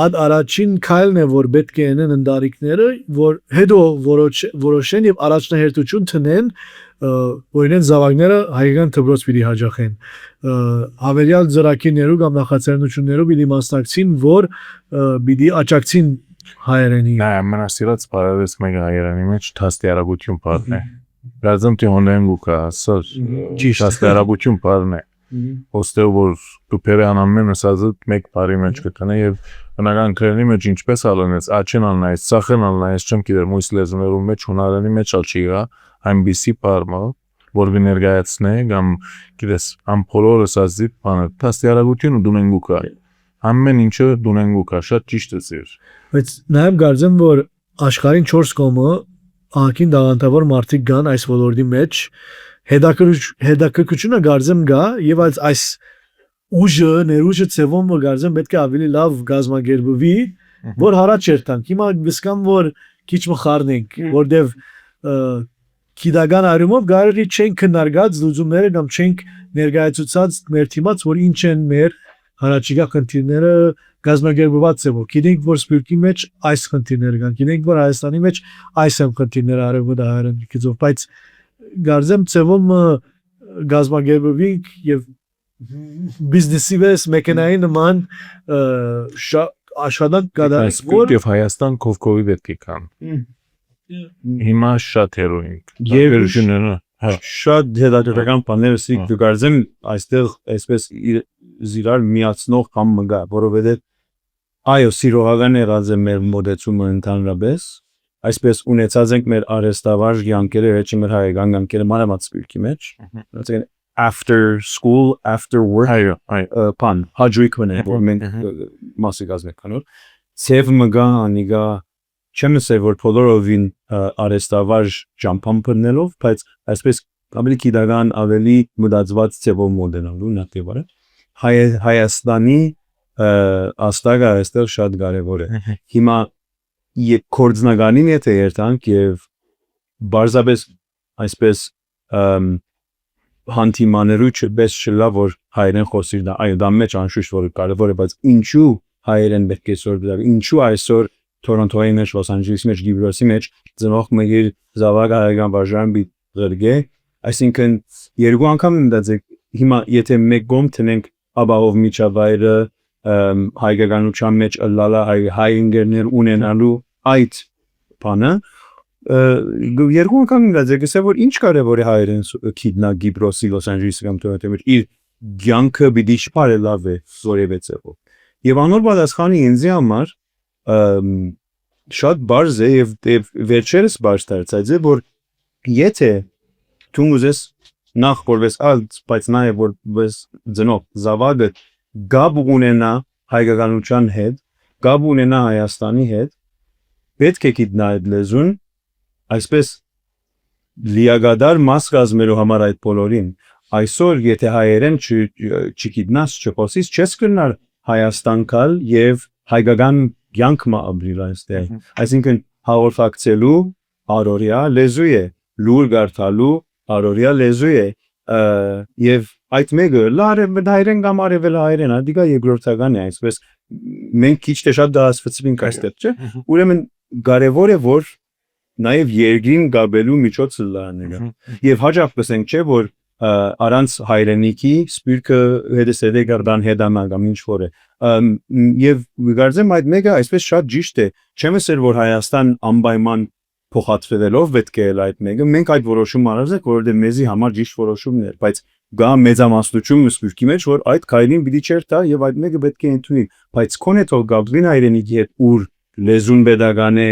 ադ առաջին քայլն է որ պետք է անեն ընտանիքները որ հետո որոշեն եւ առաջնահերթություն տնեն որ իրեն զավակները հայկական դպրոց պիտի հաջողեն հավելյալ ծրագիրներու կամ նախաձեռնություններով պիտի մասնակցին որ պիտի աջակցին հայերենի նայ ամենասիրած բարևս մեկ հայերենի մեջ թաստիարակություն բառն է գազում թե հոնեն գուկա սա ճիշտ թաստիարակություն բառն է ոստեղ որ դուպերը անանմեն ասածը մեկ բարի մեջ կտնե եւ բնական քրերի մեջ ինչպես ալնես աչեն ալնայես սախեն ալնայես չեմ գիտեր մույս լեզուներու մեջ հունարենի մեջ ալ չի գա այնպիսի բառը որ կներկայացնե կամ գիտես ամփոլորը ասածի բանը թաստիարակությունը դունեն գուկա ամեն ինչը դունեն գուկա շատ ճիշտ է սեր բայց նաեւ գարձեմ որ աշխարհին 4 կողմը անկին դաղանտավոր մարդիկ կան այս ոլորտի մեջ հետաքրքրությունը գարձեմ գա եւ այս ուժը ներուժը ծևոմը գարձեմ պետք է ավելի լավ գազմագերբվի որ հարաճ երթանք հիմա գսկամ որ քիչ մխառնենք որտեվ քիդական արումով գարի չենք քննարկած լուծումները կամ չենք ներկայացուցած մեր թիմած որ ինչ են մեր հարաճիգա խնդիրները գազմագերբված ծևով գիտենք որ սպյուրքի մեջ այս խնդիրները կան գիտենք որ Հայաստանի մեջ այս են խնդիրները արևը դահարան գիծով բայց գարձեմ ծևոմ գազմագերբվինք եւ բիզնեսի վես մեքենայի նման աշխատանք կատարենք որ եւ Հայաստան կովկովի պետք է կան հիմա շատ հերոինք Եվ վերջինները շատ հետաքրքրական բաներ ասիկ դու գարձեմ այստեղ այսպես զիրար միացնող կամ մգա որովհետեւ այո սիրողական եղած է մեր մոդեցումը ընդհանրապես այսպես ունեցած ենք մեր արեստավար յանքերը հեչի մեր հայկական յանքերը մանավանդ սպյուրքի մեջ ասենք after school after work այո pan հաջույք մնա որ մենք մասի գազնենք կանոր ծև մգա անիգա չեմ ասել որ բոլորովին արեստավար ճամփան բռնելով բայց այսպես ավելի քիդական ավելի մտածված ծևով մոդելալու նատիվարը Հայաստանի աստագա այստեղ շատ կարևոր է հիմա կորձնականին եթե երթանք եւ բարձաբես այսպես հանդիմաներու չպես չլա որ հայերեն խոսիր դա այո դա մեջ անշուշտ որ կարևոր է բայց ինչու հայերեն պետք է սորբել ինչու այսօր Թորոնտոյի մեջ Լոս Անջելեսի մեջ Գիբրոսի մեջ ծնող մգիր զավակ հայկական բաժան բի գրգե այսինքն երկու անգամ ընդդացեք հիմա եթե մեկ գոմ տնենք աբահով միջավայրը հայկականության մեջ լալա հայ ինգերներ ունենալու այդ բանը երկու անգամ ընդդացեք ասել որ ինչ կարևոր է հայերեն քիդնա Գիբրոսի Լոս Անջելեսի կամ Թորոնտոյի մեջ իր ցանկը բիդի շփարելավ է զորևէ ծավալ եւ անոր պատասխանը ինձի համար շատ բարձ է եւ վերջերս բարձ դարձած է որ եթե դու ուզես նախ որպես alt, բայց նաև որպես ծնող զավակը գաբ ունենա հայկականության հետ, գաբ ունենա Հայաստանի հետ, պետք է գիտնա այդ լեզուն, այսպես լիագադար մաս կազմելու համար այդ բոլորին։ Այսօր եթե հայերեն չգիտնաս, չխոսես, չես կրնար Հայաստան գալ եւ հայկական կյանք ապրել այստեղ։ Այսինքն հաղորդակցելու առօրյա լեզու է, լուր գարտալու առօրյա լեզու է, եւ այդ մեկը հայերեն կամ արևել հայերեն, ադիգա երկրորդական է, այսպես մենք քիչ թե շատ դասվեցինք այստեղ, չէ՞։ Ուրեմն կարևոր է որ նաև երկրին գաբելու միջոցը լաները։ Եվ հաջող կսենք, չէ, որ առանց հայրենիքի սպիրկը հետսեդե գարդան հետանա կամ ինչ որ է։ Եվ գարձեմ այդ մեկը այսպես շատ ճիշտ է։ Չեմ ասել որ Հայաստան անպայման փոխադրվելով պետք է այդ մեկը մենք այդ որոշումը արեցինք, որովհետև մեզի համար ճիշտ որոշումն էր, բայց գա մեծամասնությունը սպիրկի մեջ որ այդ քայլին պիտի չէր տա եւ այդ մեկը պետք է ընդունի, բայց քոնե թող գաբլին հայրենիքի հետ ուր լեզուն pedagogan է,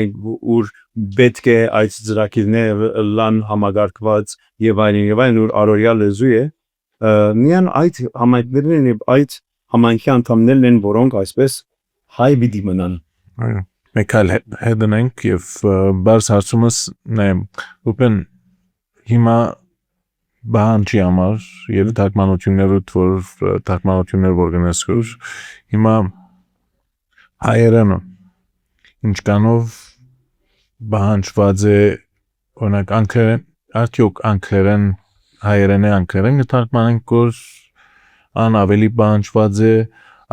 ուր պետք է այդ ծրագիրները լան համագարկված եւ այլն ուր առօրյա լեզու է, միան այդ համայնքներն եւ այդ համայնքի անդամներն են, որոնք այսպես հայ պիտի մնան։ Այո։ Մենք այլ հետնենք եւ բարձ հարցումս նայեմ ուպեն հիմա բանջի համար եւ թարգմանությունները որ թարգմանություններ որ գնացուր հիմա հայերենը ինչ կանով բանջված է օրինակ անգլերեն արդյոք անգլերեն հայերենը անգլերեն թարգմանենք որ ան ավելի բանջված է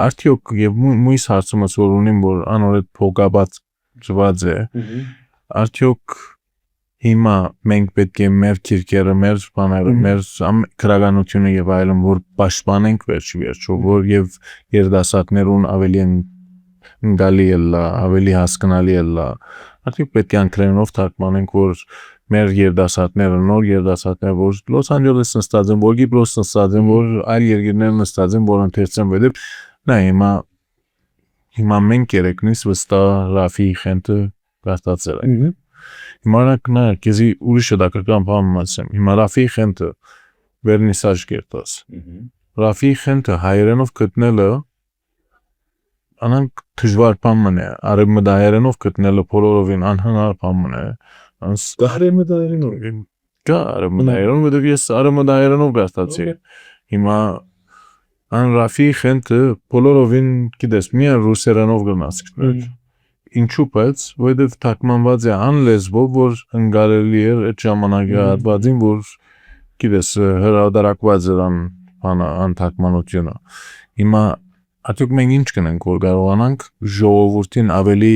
արդյոք եւ մույս հարցումս որ ունիմ որ անորդ փողաբացված է արդյոք հիմա մենք պետք է մեր քիրքերը մեր բաները մեր քրագանությունը եւ այլն որ պաշտպանենք վերջիվերջո որ եւ երդասակներուն ավելի գալի էլա ավելի հասկանալի էլա արդյոք պետք է անգլերենով թարգմանենք որ մեր երդասակները նոր երդասակներ որ Լոս Անջելեսն նստած են որ Գիբրոսն նստած են որ այլ երկրներն նստած են որ ընթերցեն վերև նա հիմա մենք երեքնից վստահ Ռաֆի խենթը գարտացել ենք հիմա նա քեզի ուրիշը դակական բան ասեմ հիմա Ռաֆի խենթը վերնիսաժ կերտած Ռաֆի խենթը հայերենով գտնելը անանք դժվար բան է արևմտահայերենով գտնելը բոլորովին անհնար բան է Գարեմդայերենով արևմտահայերենով դեռ ես արևմտահայերենով գարտացի հիմա Ան Ռաֆի խենթը բոլորովին գիտես միայն ռուսերենով գնացքներ ինչու բայց որովհետև թարգմանված է ան լեզվով որ ընկալելի էր այդ ժամանակի հատվածին որ գիտես հրադարակված էր ան թարգմանությունը հիմա արդյոք մենք ինչ կնենք որ կարողանանք ժողովրդին ավելի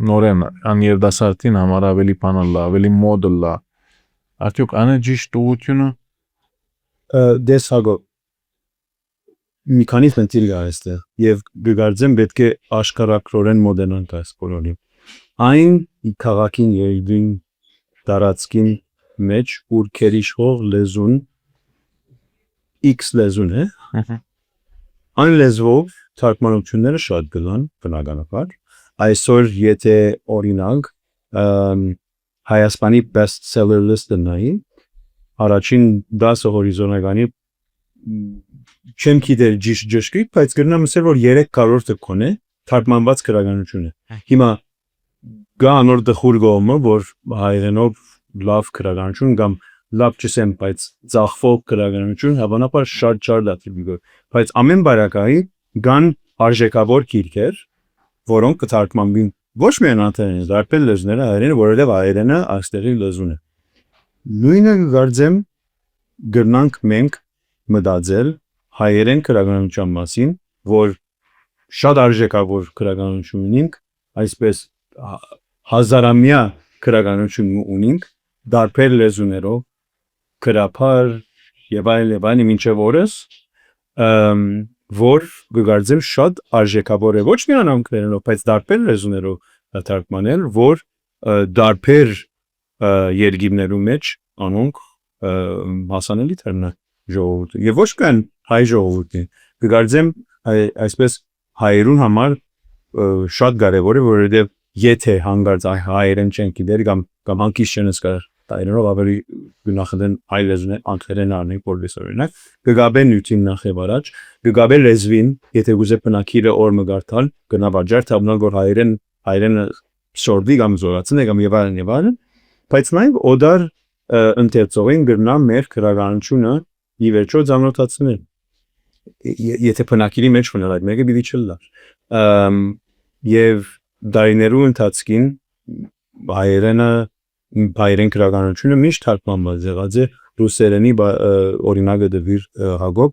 նորեն ան երդասարտին համար ավելի բանալա ավելի մոդելա արդյոք անը ճիշտ ուղղությունը դες հագո մի քանի խնդիր կա այստեղ եւ գկարձեմ պետք է աշխարհակրորեն մոդելանք այս բոլորին այն քաղաքին երդին տարածքին մեջ ուր քերիշխող լեզուն X լեզուն է այն լեզվով թարգմանությունները շատ գլան բնականաբար այսօր եթե օրինակ Հայաստանի best seller list-ը նայի առաջին 10 հորիզոնականի չեմ գիտեր ճշգրիտ, բայց կրնամ ասել որ 3/4-ը կոնե թարգմանված քրագանություն է։ Հիմա գա անոր դխուր գոմը, որ հայերենով լավ քրագանություն կամ լավ չսեմ, բայց ծախվող քրագանություն հավանաբար շատ դատվի, բայց ամեն բարակայի կան արժեքավոր գիրքեր, որոնք կթարգմանվին ոչ միայն անգլերեն, դարբեր լեզուները հայերենը, որովհետև հայերենը այստեղի լեզուն է։ Նույնը գարձեմ գրնանք մենք մտածել հայերեն քրագանության մասին, որ շատ արժեքավոր քրագանություն ունենք, այսպես հազարամյա քրագանություն ունենք, դարբեր լեզուներով, քրափար եւ այլն մինչեւ օրս, որ գարձեմ շատ արժեքավոր է ոչ միայն անգլերենով, բայց դարբեր լեզուներով թարգմանել, որ դարբեր երկիրներու մեջ անոնք հասանելի դառնա ժողովուրդը եւ ոչ կան հայ ժողովուրդին գարձեմ այսպես հայերուն համար շատ կարեւոր է որովհետեւ եթե հանգարց հայերեն չեն գիտեր կամ հանկից չեն սկար տարիներով ավելի գնահատեն այլ լեզուներ անգլերեն առնենք որպես օրինակ գգաբեն նյութին նախ եւ առաջ գգաբե լեզվին եթե ուզե բնակիրը օր մգարտալ գնաբաջար թաբնալ որ հայերենը շորդի կամ զորացնե կամ եւ այլն բայց նաեւ օդար ընթերցողին գրնա մեր քրագանությունը ի վերջո ծանոթացնել եթե բնակիրի մեջ ունենալ այդ մեկը պիտի չլար եւ դայներու ընթացքին հայերեն քրագանությունը միշտ թարգմանված եղած է ռուսերենի օրինակը դվիր Հակոբ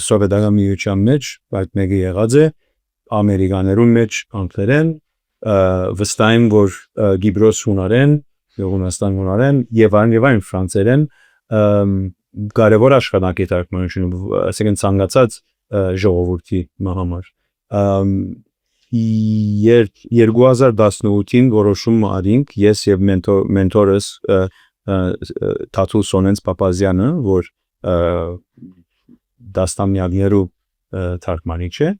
սովետական միության մեջ այդ մեկը եղած է ամերիկաներուն մեջ անգլերեն վստահ եմ որ գիբրոս հունարեն Հունաստան հունարեն եւ այլն ֆրանսերեն կարևոր աշխատանք է թարգմանությունը ասենք ցանկացած ժողովրդի համար 2018-ին որոշում արինք ես եւ մենտորս Թաթուլ Սոնենց Պապազյանը որ դաստամյակներու թարգմանիչ է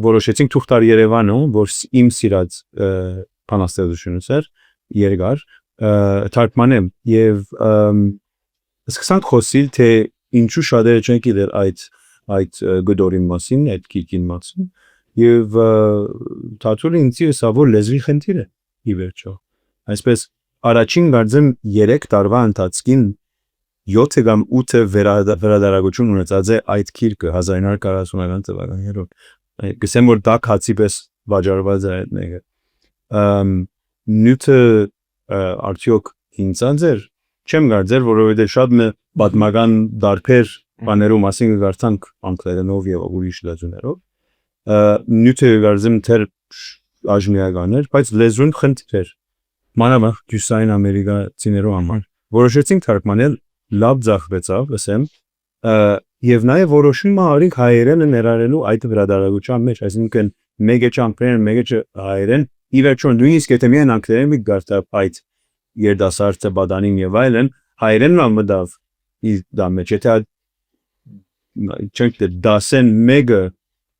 որոշեցինք թուղթար Երևանում որ իմ սիրած բանաստեղծությունս էր երկար թարգմանեմ եւ սկսանք խոսիլ թե ինչու շատերը չեն գիտեր այդ գդորի մասին այդ քիքին մասին եւ Թաթուլը ինձ ասա որ լեզվի խնդիր է ի վերջո այսպես առաջին գարձեմ 3 տարվա ընթացքին 7 կամ 8 վերադարագություն ունեցած է այդ քիրքը 1940-ական թվականներով գսեմ որ դա քացի պես վաճառված է այդ մեկը նյութը արդյոք ինձանց էր չեմ գարձեր որովհետեւ շատ պատմական դարբեր բաներու մասին գարտանք անգլերենով եւ ուրիշ լեզուներով նյութը գարձեմ թեր աժմիական էր բայց լեզուն խնդիր էր մանավանդ Հյուսային Ամերիկացիներու համար որոշեցինք թարգմանել լավ ձախվեցավ ասեմ եւ նաեւ որոշում արինք հայերենը ներառելու այդ վերադարագության մեջ այսինքն մեկը չանգլերեն մեկը հայերեն ի վերջո նույնիսկ եթե միայն անգլերեն մի գարտա այդ երդասարտը բադանին եւ այլն հայերենն ամդավ դա մեջ եթե չենք դասեն մեկը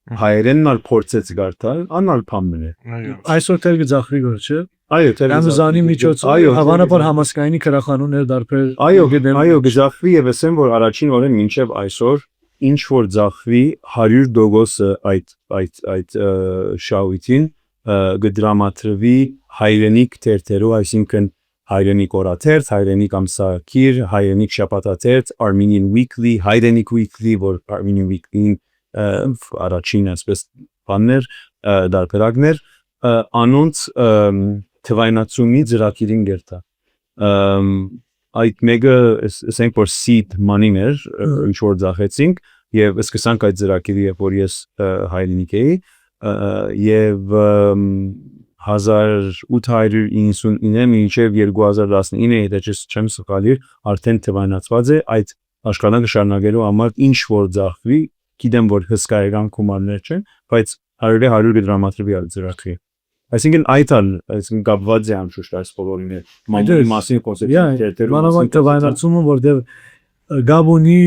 հայերենն ալ փորձեց գարտալ անալ փամն է այսօր թել գծախվի գոր չէ այո Ամզանի միջոցով հավանաբար համասկայնի քրախանուններ դարբեր այո գծախվի եւ ասեմ որ առաջին օրեն մինչեւ այսօր ինչ որ ձախվի 100% այդ շաուիտին գդրամատրվի հայրենիք թերթերով այսինքն հայրենիք օրաթերթ հայրենիք ամսակիր հայրենիք շաբաթաթերթ Armenian Weekly հայրենիք Weekly որ Armenian Weekly առաջին այսպես բաններ դարբերակներ անոնց թվայնացումի ծրագիրին գերտա այդ մեկը ասենք որ seed money-ն էր ինչ որ ձախեցինք եւ սկսանք այդ ծրագիրը երբ որ ես հայրենիք էի եւ 1899 մինչև 2019 եթե չեմ սխալի արդեն թվայնացված է այդ աշխատանքը շարունակելու համար ինչ որ ձախվի գիտեմ որ հսկայական գումարներ չեն բայց 100 դրամատրվի ծրագրի այսինքն այդալ այսինքն կապված է անշուշտ այս բոլորին մասին կոնցեպտը մանավանդ թվայնացումը որտեղ գաբոնի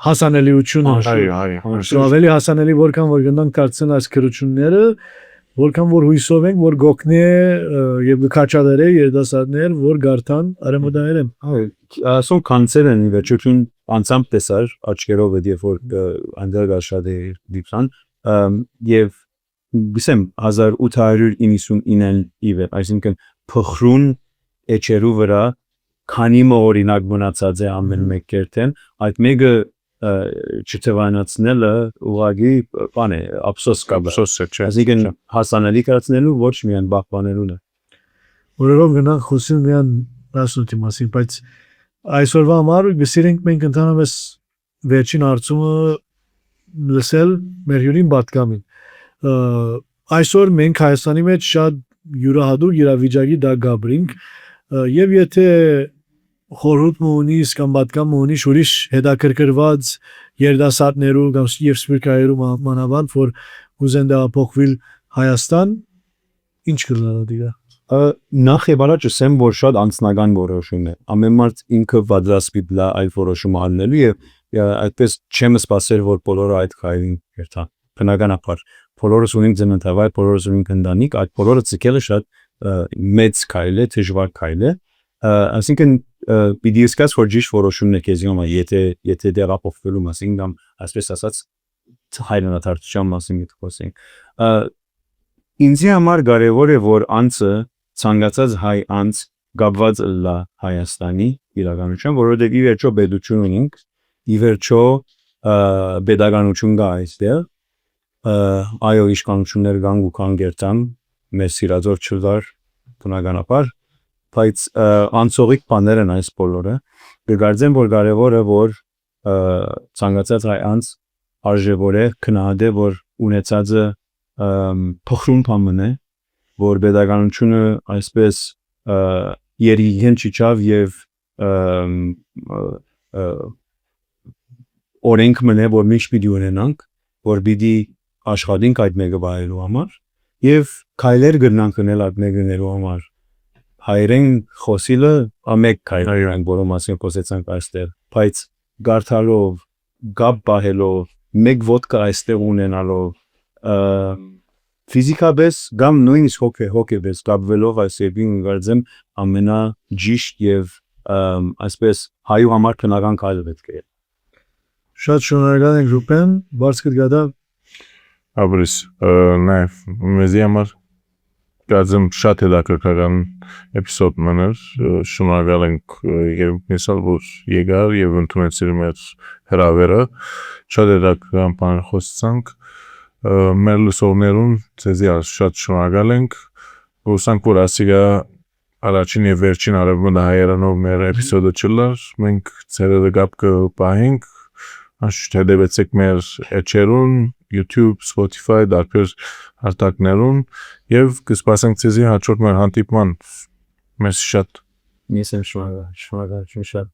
հասանելիությունը ավելի հասանելի որքան որ գնանք կարծեն այս քրությունները որքան որ հույսով ենք որ գոքնե եւ քաչադերը երդասարներ որ գարտան արեմոդայերեմ ասոն կանցեր են վերջություն անցամբ տեսար աչքերով երբ որ անդերգաշադե դիպսան եւ գսեմ 1899-ին իվեր այսինքն փխրուն էջերու վրա քանի օրինակ մնացած է ամեն մեկ կերտեն այդ մեկը չթվայնացնելը ուղղակի բան է ափսոս կա այսինքն հասանելի կարծնելու ոչ միայն բախվանելուն է որով գնանք խոսին միան ասունտի մասին բայց այսօրվա համար գսիրենք մենք ընդհանրապես վերջին հարցումը լսել մեր հյուրին պատկամին այսօր մենք Հայաստանի մեջ շատ յուրահատուկ իրավիճակի դա գաբրինք եւ եթե խորհուրդ մունիս կամ պատկամ մունիս ուրիշ հետաքրքրված երդասարտներու կամ եւ սպիրկայերու մանավանդ որ ուզեն դա փոխվել Հայաստան ինչ կլինի դիգա նախ եւ առաջ ասեմ որ շատ անձնական որոշում է ամեն մարդ ինքը պատրաստ է այդ որոշումը անելու եւ այդպես չեմ սպասել որ բոլորը այդ քայլին երթան բնականաբար բոլորս ունենք ծննդավայր բոլորս ունենք ընտանիք այդ բոլորը ցկելը շատ մեծ քայլ է, դժվար քայլ է, այսինքն պիտի սկաս որ ճիշտ որոշումն է քեզի ոմա, եթե դերապոխվելու մասին կամ այսպես ասած հայրենադարձության մասին խոսենք, ինձի համար կարևոր է որ անձը ցանկացած հայ անձ գաբված լա Հայաստանի իրականության, որովհետև ի վերջո պետություն ունենք, ի վերջո պետականություն կա այստեղ, այո իշխանություններ կան ու կան գերտան, մեր սիրածոր չդար բնականաբար, բայց անցողիկ բաներ են այս բոլորը, կգարձեմ որ կարևորը որ ցանկացած հայ անձ արժևոր է, քնահատե որ ունեցածը փոխրուն բան է, որ պետականությունը այսպես երիգեն չիչավ եւ օրենք մնե որ միշտ պիտի ունենանք, որ պիտի աշխատենք այդ մեկը վայելու համար եւ քայլեր գնանք գնել այդ մեկը ներու համար հայրեն խոսիլը ամեկ քայլեր որը մասին խոսեցանք այստեղ բայց գարթալով գապ բահելով մեկ ոդկա այստեղ ունենալով ֆիզիկապես կամ նույնիսկ հոգեպես կապվելով այս երբին գարձեմ ամենաջիշտ եւ այսպես հայու համար քնական քայլը պետք է Շատ շնորհակալ ենք Ռուբեն, բարձր գադա Աբրիս, նաև մեզի համար կարծեմ շատ հետաքրքրական էպիզոդ մներ, շնորհակալ ենք Երևանցիին, որ եկար եւ ընդունեցիր մեր հրավերը, շատ հետաքրքրական բաներ խոսեցանք, մեր լսողներուն ձեզի շատ շնորհակալ ենք, հուսանք որ ասիգա առաջին եւ վերջին արևմուտք հայերանով մեր էպիզոդը չլար, մենք ցերերը գապ կպահենք, անշուշտ հետևեցեք մեր էջերուն YouTube, Spotify, դարբեր արտակներուն եւ կսպասենք ձեզի հաջորդ մեր հանդիպման։ Մեզ շատ Ես եմ շնորհակալ շատ